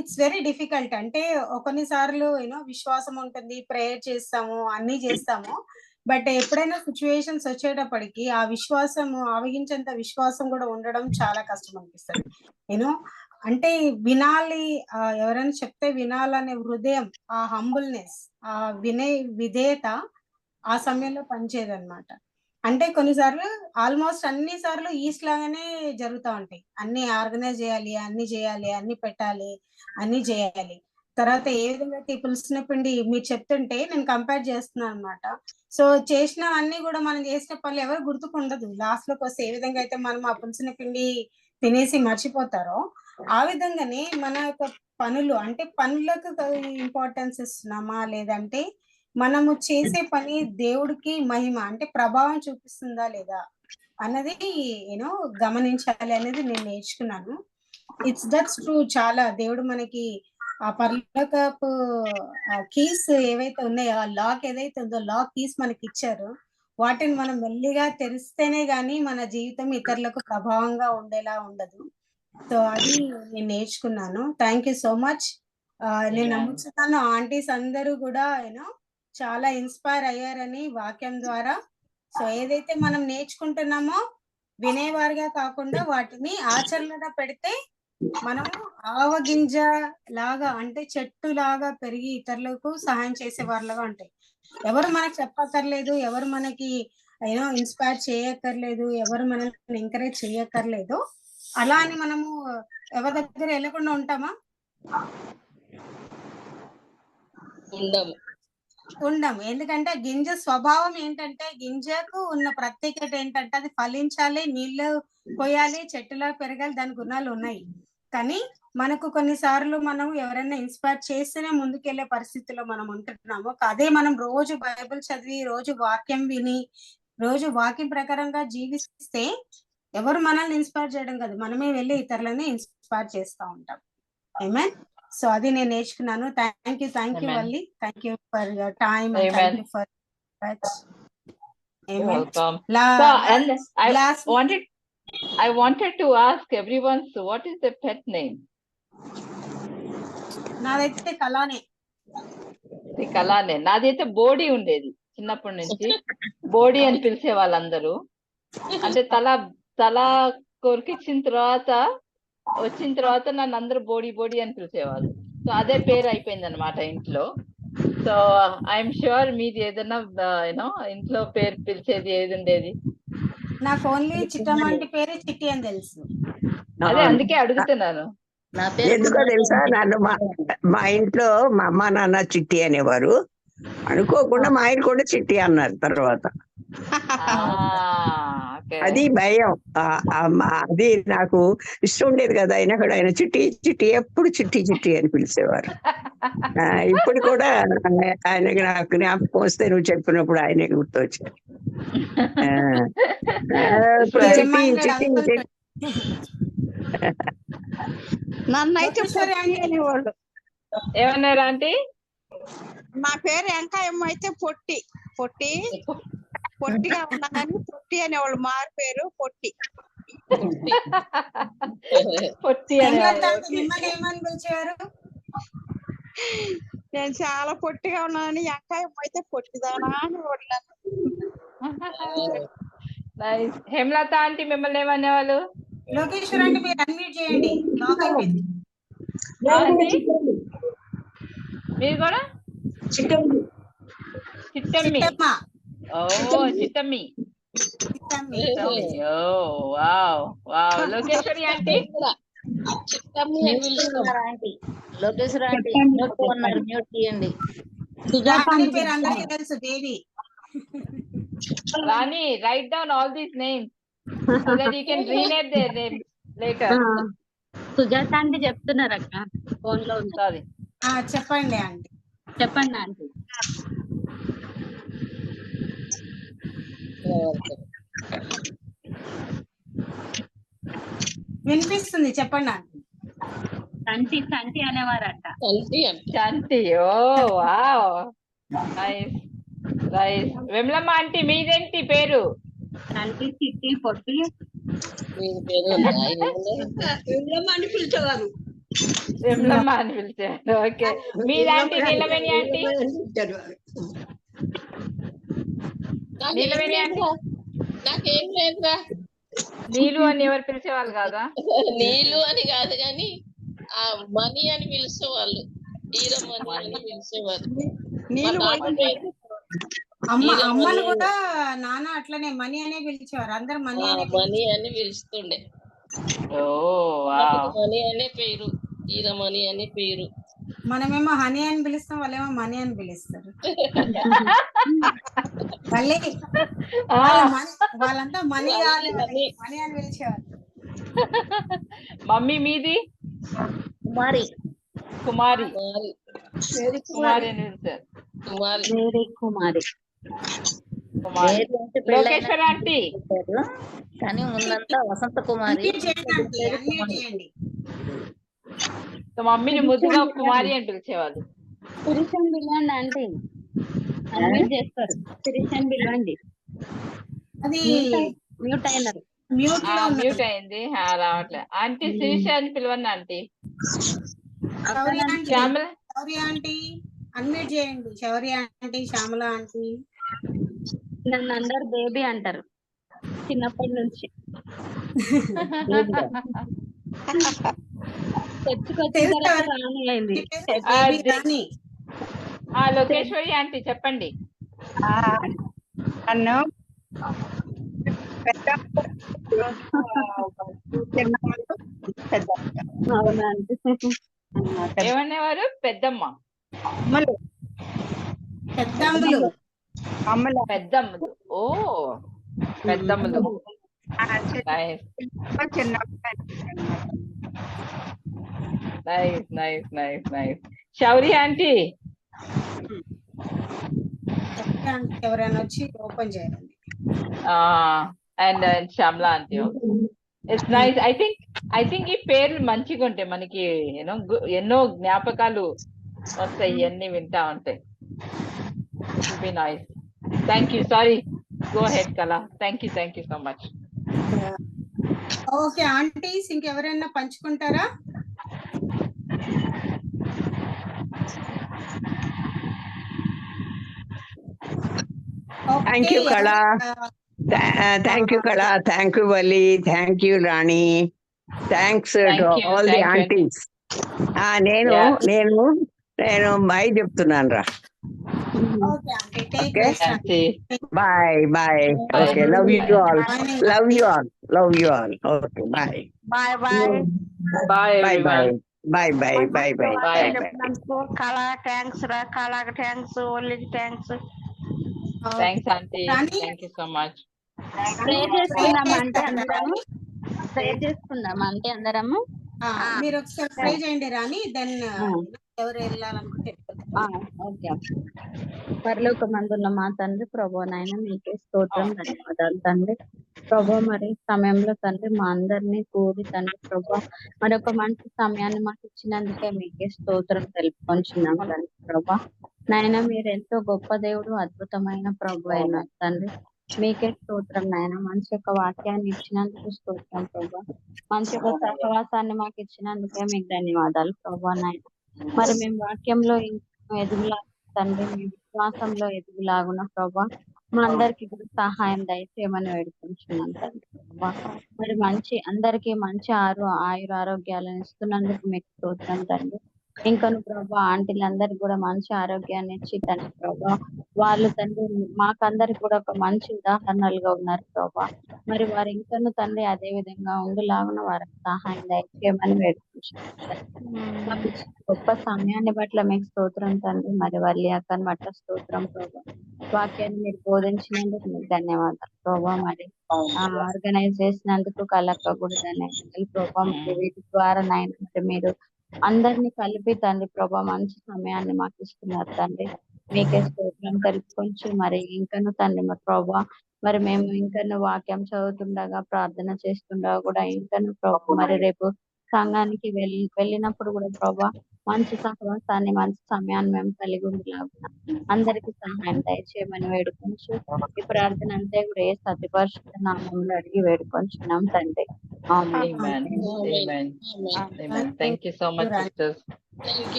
ఇట్స్ వెరీ డిఫికల్ట్. అంటే కొన్నిసార్లు విశ్వాసం ఉంటుంది, ప్రేయర్ చేస్తాము, అన్ని చేస్తాము, బట్ ఎప్పుడైనా సిచ్యువేషన్స్ వచ్చేటప్పటికి ఆ విశ్వాసము ఆవగించేంత విశ్వాసం కూడా ఉండడం చాలా కష్టం అనిపిస్తుంది. అంటే వినాలి, ఎవరైనా చెప్తే వినాలనే హృదయం, ఆ హంబుల్నెస్, ఆ విధేయత ఆ సమయంలో పనిచేయదన్నమాట. అంటే కొన్నిసార్లు ఆల్మోస్ట్ అన్ని సార్లు ఈస్ట్ లాగానే జరుగుతూ ఉంటాయి. అన్ని ఆర్గనైజ్ చేయాలి, అన్ని పెట్టాలి, అన్ని చేయాలి. తర్వాత ఏ విధంగా పులిసిన పిండి మీరు చెప్తుంటే నేను కంపేర్ చేస్తున్నాను అనమాట. సో చేసిన అన్ని కూడా మనం చేసిన పనులు ఎవరు గుర్తుకుండదు. లాస్ట్ లోకి వస్తే ఏ విధంగా అయితే మనం ఆ పులిసిన పిండి తినేసి మర్చిపోతారో ఆ విధంగానే మన యొక్క పనులు, అంటే పనులకు ఇంపార్టెన్స్ ఇస్తున్నామా లేదంటే మనము చేసే పని దేవుడికి మహిమ అంటే ప్రభావం చూపిస్తుందా లేదా అన్నది గమనించాలి అనేది నేను నేర్చుకున్నాను. That's true. చాలా దేవుడు మనకి ఆ పరలోకపు కీస్ ఏవైతే ఉన్నాయో, ఆ లాక్ ఏదైతే ఉందో లాక్ కీస్ మనకి ఇచ్చారు, వాటిని మనం మెల్లిగా తెరిస్తేనే గానీ మన జీవితం ఇతరులకు ప్రభావంగా ఉండేలా ఉండదు. సో అది నేను నేర్చుకున్నాను. Thank you so much. నేను నమ్ముతున్నాను ఆంటీస్ అందరూ కూడా చాలా ఇన్స్పైర్ అయ్యారని వాక్యం ద్వారా. సో ఏదైతే మనం నేర్చుకుంటున్నామో వినేవారుగా కాకుండా వాటిని ఆచరణలో పెడితే మనము ఆవగింజ లాగా, అంటే చెట్టు లాగా పెరిగి ఇతరులకు సహాయం చేసే వాళ్ళగా ఉంటాయి. ఎవరు మనకు చెప్పక్కర్లేదు, ఎవరు మనకి ఇన్స్పైర్ చేయక్కర్లేదు, ఎవరు మనల్ని ఎంకరేజ్ చేయక్కర్లేదు. అలా అని మనము ఎవరి దగ్గర వెళ్ళకుండా ఉంటామా? ఉండము. ఎందుకంటే గింజ స్వభావం ఏంటంటే, గింజకు ఉన్న ప్రత్యేకత ఏంటంటే అది ఫలించాలి, నీళ్లు పోయాలి, చెట్టులా పెరగాలి, దాని గుణాలు ఉన్నాయి. కానీ మనకు కొన్నిసార్లు మనం ఎవరైనా ఇన్స్పైర్ చేస్తేనే ముందుకెళ్లే పరిస్థితిలో మనం ఉంటున్నాము. అదే మనం రోజు బైబిల్ చదివి, రోజు వాక్యం విని, రోజు వాక్యం ప్రకారంగా జీవిస్తే ఎవరు మనల్ని ఇన్స్పైర్ చేయడం కాదు, మనమే వెళ్ళి ఇతరులని ఇన్స్పైర్ చేస్తూ ఉంటాం. ఆమేన్. సో అది నేను నేర్చుకున్నాను. Thank you Valli. Thank you for your time. Thank you for Welcome. And I wanted to ask everyone, so what is the pet name? నాదైతే కలానే. కలానే. నాదైతే బోడి ఉండేది చిన్నప్పటి నుంచి. బోడి అని పిలిచే వాళ్ళందరూ. అంటే తల కొరికిచ్చిన తర్వాత వచ్చిన తర్వాత నన్ను అందరూ బోడి అని పిలిచేవాళ్ళు. సో అదే పేరు అయిపోయింది అనమాట ఇంట్లో. సో ఐఎమ్ షూర్ మీది ఏదైనా ఇంట్లో పేరు పిలిచేది ఏది ఉండేది? నాకు ఓన్లీ చిట్టమంటి పేరు చిట్టి అని తెలుసు. అదే అందుకే అడుగుతున్నాను. ఎందుకో తెలుసా, నన్ను మా ఇంట్లో మా అమ్మ నాన్న చిట్టి అనేవారు. అనుకోకుండా మా ఆయన కూడా చిట్టి అన్నారు తర్వాత. అది భయం. అది నాకు ఇష్టం ఉండేది కదా. అయినా కూడా ఆయన చిట్టి ఎప్పుడు చిట్టి అని పిలిచేవారు. ఇప్పుడు కూడా ఆయనకి నాకు జ్ఞాపకం వస్తే నువ్వు చెప్పినప్పుడు ఆయనే గుర్తొచ్చారు. నన్నైతే లోకేశ్వరి పొట్టి అనేవాళ్ళు. ఏమన్నారు ఆంటీ? నా పేరు వెంకాయమ్మ అయితే పొట్టి పొట్టిగా ఉన్నానని పొట్టి అనేవాళ్ళు. మారు పేరు పొట్టి. పొట్టి హేమలత అనేవాళ్ళు. ఆంటీ మిమ్మల్ని ఏమని పిలిచేవారు? నేను చాలా పొట్టిగా ఉన్నానని వెంకాయమ్మ అయితే పొట్టిదానా అనేవాళ్ళు నన్ను. నైస్. హేమలత ఆంటీ మిమ్మల్ని ఏమనేవాళ్ళు? లోకేశ్వరి ఆంటీ మీరు అన్మ్యూట్ చేయండి, లాక్ అయిపోయింది. ఆంటీ మీరు కూడా? చిట్టమ్మి. చిట్టమ్మ. ఓ చిట్టమ్మి. చిట్టమ్మి. ఓ wow wow. Lokeshwari auntie? Lokeshwara auntie mute ఉన్నారు, మ్యూట్ తీయండి. ఆంటీ పేరు అందరికీ తెలుసు, Devi. Rani, write down all these names so that you can rename their names later. Sujatha aunty చెప్తున్నారు అక్క, ఫోన్ లో ఉంది. Sorry. చెప్పండి ఆంటీ. చెప్పండి ఆంటీ. వినిపిస్తుంది, చెప్పండి ఆంటీ. సంటి సంటి అనేవారట. Chanti. ఓ wow. Nice nice. Vimalamma auntie మీదేంటి పేరు? సంటి, చిట్టి, పొట్టి. విమలమ్మ అని పిలిచేవారు. విమలమ్మ అని పిలిచారు. ఓకే. మీదంటే నీలవేణి ఆంటీ? నీలవేణి ఆంటీ? నాకేం లేదురా. నీలు అని ఎవరు పిలిచేవాళ్ళు కాదా? నీళ్ళు అని కాదు కానీ ఆ మనీ అని పిలిచేవాళ్ళు. హీరో మనీ అని పిలిచేవారు. అమ్మను కూడా నాన్న అట్లనే మనీ అనే పిలిచేవారు. అందరు మనీ అని పిలుస్తుండే. ఓ వావ్. మనీ అనే పేరు, హీరో మనీ అనే పేరు. మనమేమో హనీ అని పిలుస్తాం, వాళ్ళేమో మనీ అని పిలుస్తారు. మళ్ళీ వాళ్ళంతా మనీ మనీ అని పిలిచేవారు. మమ్మీ మీది? కుమారి. కుమారి. కుమారి అని పిలిచారు. కుమారి. లోకేశ్వర ఆంటీ? కానీ ముందంతా వసంత కుమారి. మమ్మీని ముద్దుగా కుమారి అని పిలిచేవాళ్ళు. శిరీష్ పిలవండి ఆంటీ, అన్మ్యూట్ చేస్తారు. శిరీష్ పిలవండి. అది మ్యూట్ అయినారు. మ్యూట్ అయింది, రావట్లేదు. ఆంటీ శిరీష అని పిలవండి ఆంటీ. శ్యామల శౌర్య ఆంటీ అన్మ్యూట్ చేయండి. శౌర్య ఆంటీ, శ్యామల ఆంటీ. నన్ను అందరు బేబీ అంటారు చిన్నప్పటి నుంచి. రాణి అయింది. లోకేశ్వరి ఆంటీ చెప్పండి. నన్ను ఏమనేవారు? పెద్దమ్మ. పెద్దమ్మలు. ఓ పెద్దమ్మలు. Nice nice nice nice. Shouri auntie? ఎవరైనా వచ్చి ఓపెన్ చేయండి. And Shyamala auntie. It's nice. I think ఈ పేర్లు మంచిగా ఉంటాయి, మనకి ఎన్నో జ్ఞాపకాలు వస్తాయి ఇవన్నీ వింటా ఉంటాయి. Be nice. Thank you. Sorry, go ahead Kala. Thank you so much. Okay aunties, ఇంకెవరైనా పంచుకుంటారా? Thank you, Kala. Thank you, Kala. Thank you, Vali. Thank you, Rani. Thanks to all the aunties. నేను బై చెప్తున్నాను రా. Bye bye. Okay, love you all. Okay, bye bye bye bye bye bye bye. Kala thanks రా. కళకి thanks, ఓన్లీకి thanks. Thanks auntie. Thank you so much. Prayer చేసుకుందామా అంటే అందరము? Prayer చేసుకుందామా అంటే అందరము? మీరు ఒకసారి ట్రై చేయండి రాని, దెన్ ఎవరు వెళ్ళాలనుకుంటే. ఓకే. పరలోకమందున్న మా తండ్రి, ప్రభువైన మీకే స్తోత్రం, ధన్యవాదాలు తండ్రి. ప్రభా మరి సమయంలో తండ్రి మా అందరినీ కూడి తండ్రి ప్రభా మరి ఒక మంచి సమయాన్ని మాకు ఇచ్చినందుకే మీకే స్తోత్రం తెలుపుకొంచున్నాం తండ్రి ప్రభా. నాయన మీరు ఎంతో గొప్ప దేవుడు, అద్భుతమైన ప్రభు అయినారు తండ్రి. మీకే స్తోత్రం నాయన. మంచి యొక్క వాక్యాన్ని ఇచ్చినందుకు స్తోత్రం ప్రభా. మంచి యొక్క సహవాసాన్ని మాకు ఇచ్చినందుకే మీకు ధన్యవాదాలు ప్రభా నాయన. మరి మేము వాక్యంలో ఎదుగులా తండ్రి, మీ విశ్వాసంలో ఎదుగులాగున ప్రభా మా అందరికి కూడా సహాయం దయచేయమని వేడుకుంటున్నాం తండ్రి ప్రభా. మరి అందరికి మంచి ఆయుర ఆరోగ్యాలను ఇస్తున్నందుకు మీకు స్తోత్రం తండ్రి. ఇంకను ప్రభా ఆంటీలందరికి కూడా మంచి ఆరోగ్యాన్ని ఇచ్చి తండ్రి ప్రభా వాళ్ళు తండ్రి మాకందరికి కూడా ఒక మంచి ఉదాహరణలుగా ఉన్నారు ప్రభా. మరి వారు ఇంకను తండ్రి అదే విధంగా ఉండులాగున వారికి సహాయం దయచేయమని వేడుకుంటున్నాం. గొప్ప సమయాన్ని బట్ల మీకు స్తోత్రం తండ్రి. మరి వల్లి అక్కని బట్ల స్తోత్రం ప్రభా. వాక్యాన్ని మీరు బోధించినందుకు మీకు ధన్యవాదాలు ప్రభా. మరి ఆర్గనైజ్ చేసినందుకు కలక్క కూడా ధన్యవాదాలు ప్రభా. మరి వీటి ద్వారా నాయన మరి మీరు అందరినీ కలిపి తండ్రి ప్రభా మంచి సమయాన్ని మాకు ఇస్తున్నారు తండ్రి. మీకే స్తోత్రం తెలుపుకొంచు మరి ఇంకను తండ్రి మరి ప్రభా మరి మేము ఇంకను వాక్యం చదువుతుండగా ప్రార్థన చేస్తుండగా కూడా ఇంకను ప్రభా మరి రేపు సంఘానికి వెళ్ళినప్పుడు కూడా ప్రభా మంచి సహవాసాన్ని మంచి సమయాన్ని మేము కలిగి ఉండేలాగా అందరికి సహాయం దయచేయమని వేడుకొంచు. ఈ ప్రార్థన అంతే కూడా ఏ సత్యపరిశుద్ధ నామంలో అడిగి వేడుకొంచున్నాం తండ్రి. Amen. Amen. Amen. Thank you so much, sisters.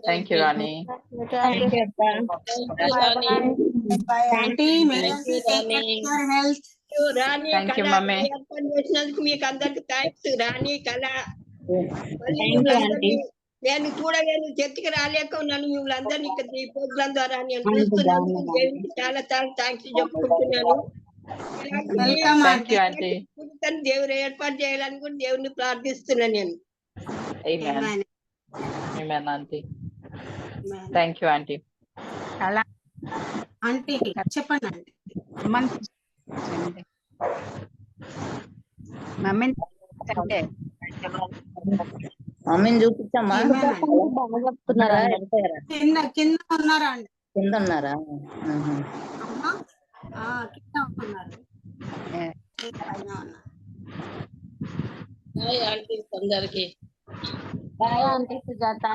Thank you, Rani. Thank you, Akka. Thank you, Mummy. చేసినందుకు మీకు అందరికి థ్యాంక్స్. రాణి కళ నేను చూడలేను, చర్చికి రాలేక ఉన్నాను. మిమ్మల్ని అందరినీ ఇక్కడ ఈ ప్రోగ్రాం ద్వారా నేను చూస్తున్నాను. దేవునికి చాలా చాలా థ్యాంక్స్ చెప్పుకుంటున్నాను. దేవుడు ఏర్పాటు చేయాలని కూడా దేవుని ప్రార్థిస్తున్నాను నేను. Amen. Amen, Auntie. Thank you, Auntie. అలా ఆంటీ చెప్పండి ఆంటీ. మమ్మీని చూపించమ్మా. కింద ఉన్నారా అండి? కింద ఉన్నారా? కింద ఉన్నారు. అందరికి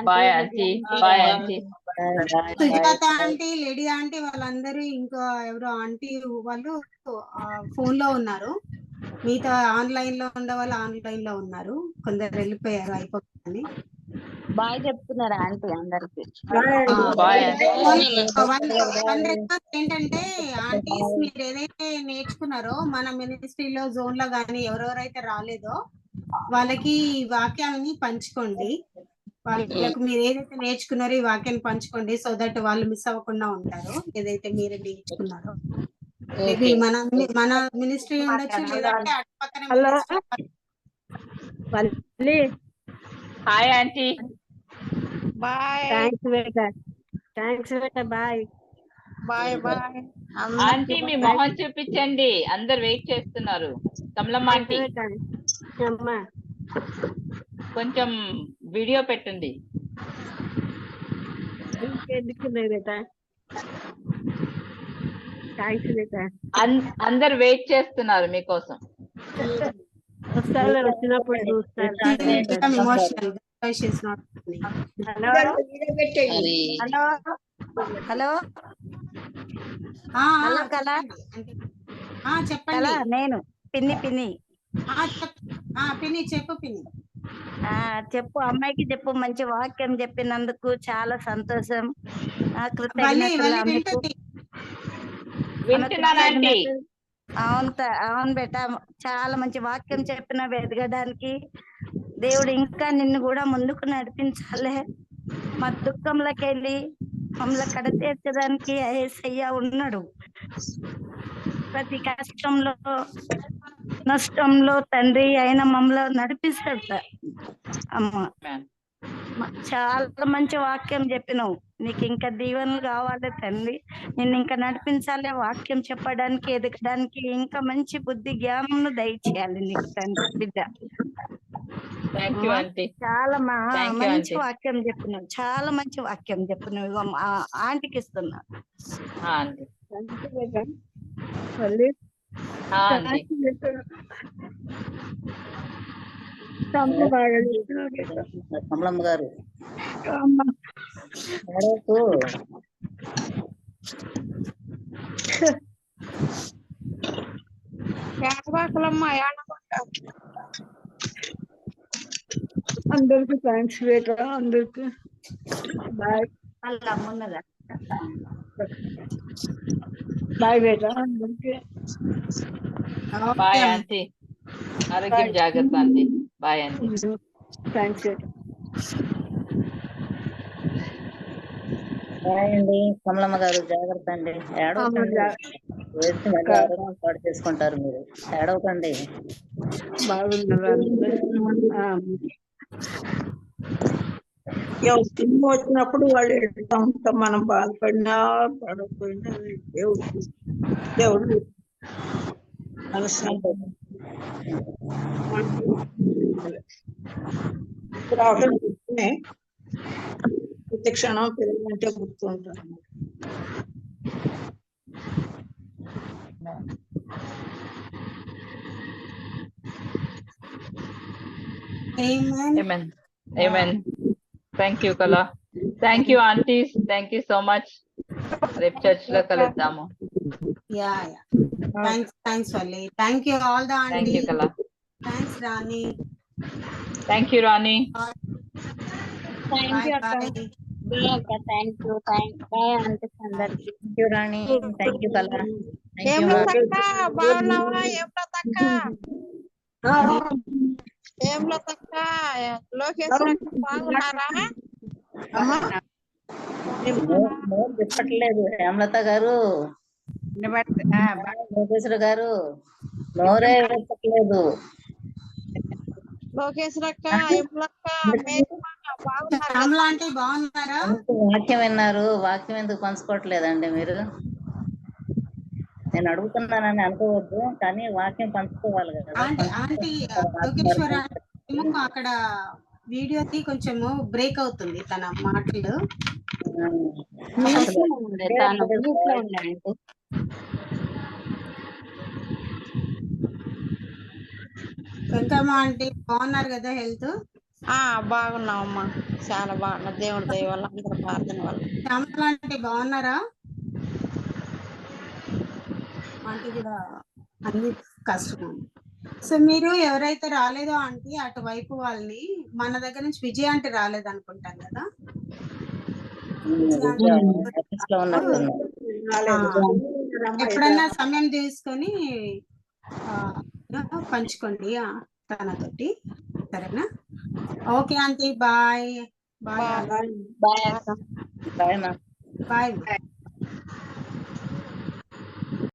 bye aunty. Bye aunty. Sujata aunty, lady aunty వాళ్ళందరూ ఇంకా ఎవరో ఆంటీ వాళ్ళు ఫోన్ లో ఉన్నారు. మీతో ఆన్లైన్ లో ఉండే వాళ్ళు ఆన్లైన్ లో ఉన్నారు. కొందరు వెళ్ళిపోయారు అయిపోతుందని. బాయ్ చెప్తున్నారా ఆంటీ అందరికి? ఏంటంటే ఆంటీస్ మీరు ఏదైతే నేర్చుకున్నారో మన మినిస్ట్రీలో జోన్ లో గానీ ఎవరెవరైతే రాలేదో వాళ్ళకి ఈ వాక్యాన్ని పంచుకోండి. వాళ్ళకు మీరు ఏదైతే నేర్చుకున్నారో ఈ వాక్యాన్ని పంచుకోండి. సో దట్ వాళ్ళు మిస్ అవ్వకుండా ఉంటారు ఏదైతే మీరు నేర్చుకున్నారో. మేబీ మన మినిస్ట్రీ ఉండొచ్చు, లేదంటే అటు పక్కన. Hi auntie. బాయ్. థ్యాంక్స్ బేటా. Bye bye bye. ఆంటీ మీ మొహం చూపించండి, అందరు వెయిట్ చేస్తున్నారు. కమలమ్మ ఆంటీ కొంచెం వీడియో పెట్టండి. అందరు వెయిట్ చేస్తున్నారు మీకోసం. వచ్చినప్పుడు హలో చెప్పండి. నేను పిన్ని పిన్ని చెప్పు పిన్ని. చెప్పు అమ్మాయికి చెప్పు. మంచి వాక్యం చెప్పినందుకు చాలా సంతోషం. అవును బేట, చాలా మంచి వాక్యం చెప్పిన ఎదగడానికి దేవుడు ఇంకా నిన్ను కూడా ముందుకు నడిపించాలే. మా దుఃఖంలోకి వెళ్ళి మమ్మల్ని కడతీర్చడానికి యేసయ్య ఉన్నాడు. ప్రతి కష్టంలో నష్టంలో తండ్రి అయిన మమ్మల్ని నడిపిస్తాడు. అమ్మ చాలా మంచి వాక్యం చెప్పినావు. నీకు ఇంకా దీవెనలు కావాలి తండ్రి. నిన్ను ఇంకా నడిపించాలి, వాక్యం చెప్పడానికి ఎదగడానికి ఇంకా మంచి బుద్ధి జ్ఞానం దయచేయాలి నీకు తండ్రి బిడ్డ. చాలా మంచి వాక్యం చెప్పినావు. చాలా మంచి వాక్యం చెప్పినావు. ఆంటీకి ఇస్తున్నా. ఆంటీ కమలమ్మ గారు ఏడవకు. ఏడబాకులమ్మా ఏడబాక. అందరికి థ్యాంక్స్ బేట, అందరికి బాయ్. వాళ్ళ అమ్మున్నదా బాయ్ బేట అందరికి. బాయ్ ఆంటీ, ఆరోగ్యం జాగ్రత్త ఆంటీ. Bye aunty. థ్యాంక్స్ బేట. బాయ్ అండి కమలమ్మ గారు, జాగ్రత్త అండి. ఏడవకండి, వేసి మళ్ళీ ఆరోగ్యం పాడు చేసుకుంటారు మీరు. ఏడవకండి. బాగున్నారా సినిమా వచ్చినప్పుడు వాళ్ళు ఎడుతూ ఉంటాం, మనం బాధపడినా పడకపోయినా దేవుడు రావడం ప్రతి క్షణం పిల్లలంటే గుర్తుంటారు. Amen. Amen. Thank you, Kala. Thank you, aunties. Thank you so much. రేపు చర్చ్ లో కలుద్దాము. Thanks Valli. Thank you all the thank you auntie. Kala. Thanks Rani. Thank you Rani. Thank you అక్క. థ్యాంక్ యూ బాయ్ ఆంటీ అందరికి. Thank you Rani. Thank you Kala. ఏం లతక్క బాగున్నావా? ఏం లతక్క ఏం లతక్క లోకేశ్వర బాగున్నారా? నోరు తిప్పట్లేదు హేమలత గారు, లోకేశ్వర గారు నోరే తిప్పట్లేదు. లోకేశ్వరక్క ఎప్పుడక్క బాగున్నారా? వాక్యం విన్నారు, వాక్యం ఎందుకు పంచుకోవట్లేదండి మీరు? నేను అడుగుతున్నానని అనుకోవద్దు, కానీ వాక్యం పంచుకోవాలి కదా. ఆంటీ లోకేశ్వర అక్కడ వీడియోకి కొంచెము బ్రేక్ అవుతుంది తన మాటలు. వెల్కమ్ ఆంటీ, బాగున్నారు కదా? హెల్త్ బాగున్నామమ్మా, చాలా బాగున్నా. దేవుడి దయ వల్ల, అందరూ ప్రార్థన వల్ల. శ్యామల ఆంటీ బాగున్నారా? ఆంటీ కూడా అన్ని కష్టం. సో మీరు ఎవరైతే రాలేదో ఆంటీ అటువైపు వాళ్ళని, మన దగ్గర నుంచి విజయ ఆంటీ రాలేదు అనుకుంటాం కదా. ఎప్పుడన్నా సమయం తీసుకొని పంచుకోండి తనతోటి, సరేనా? Okay aunty, bye. Bye bye. Bye.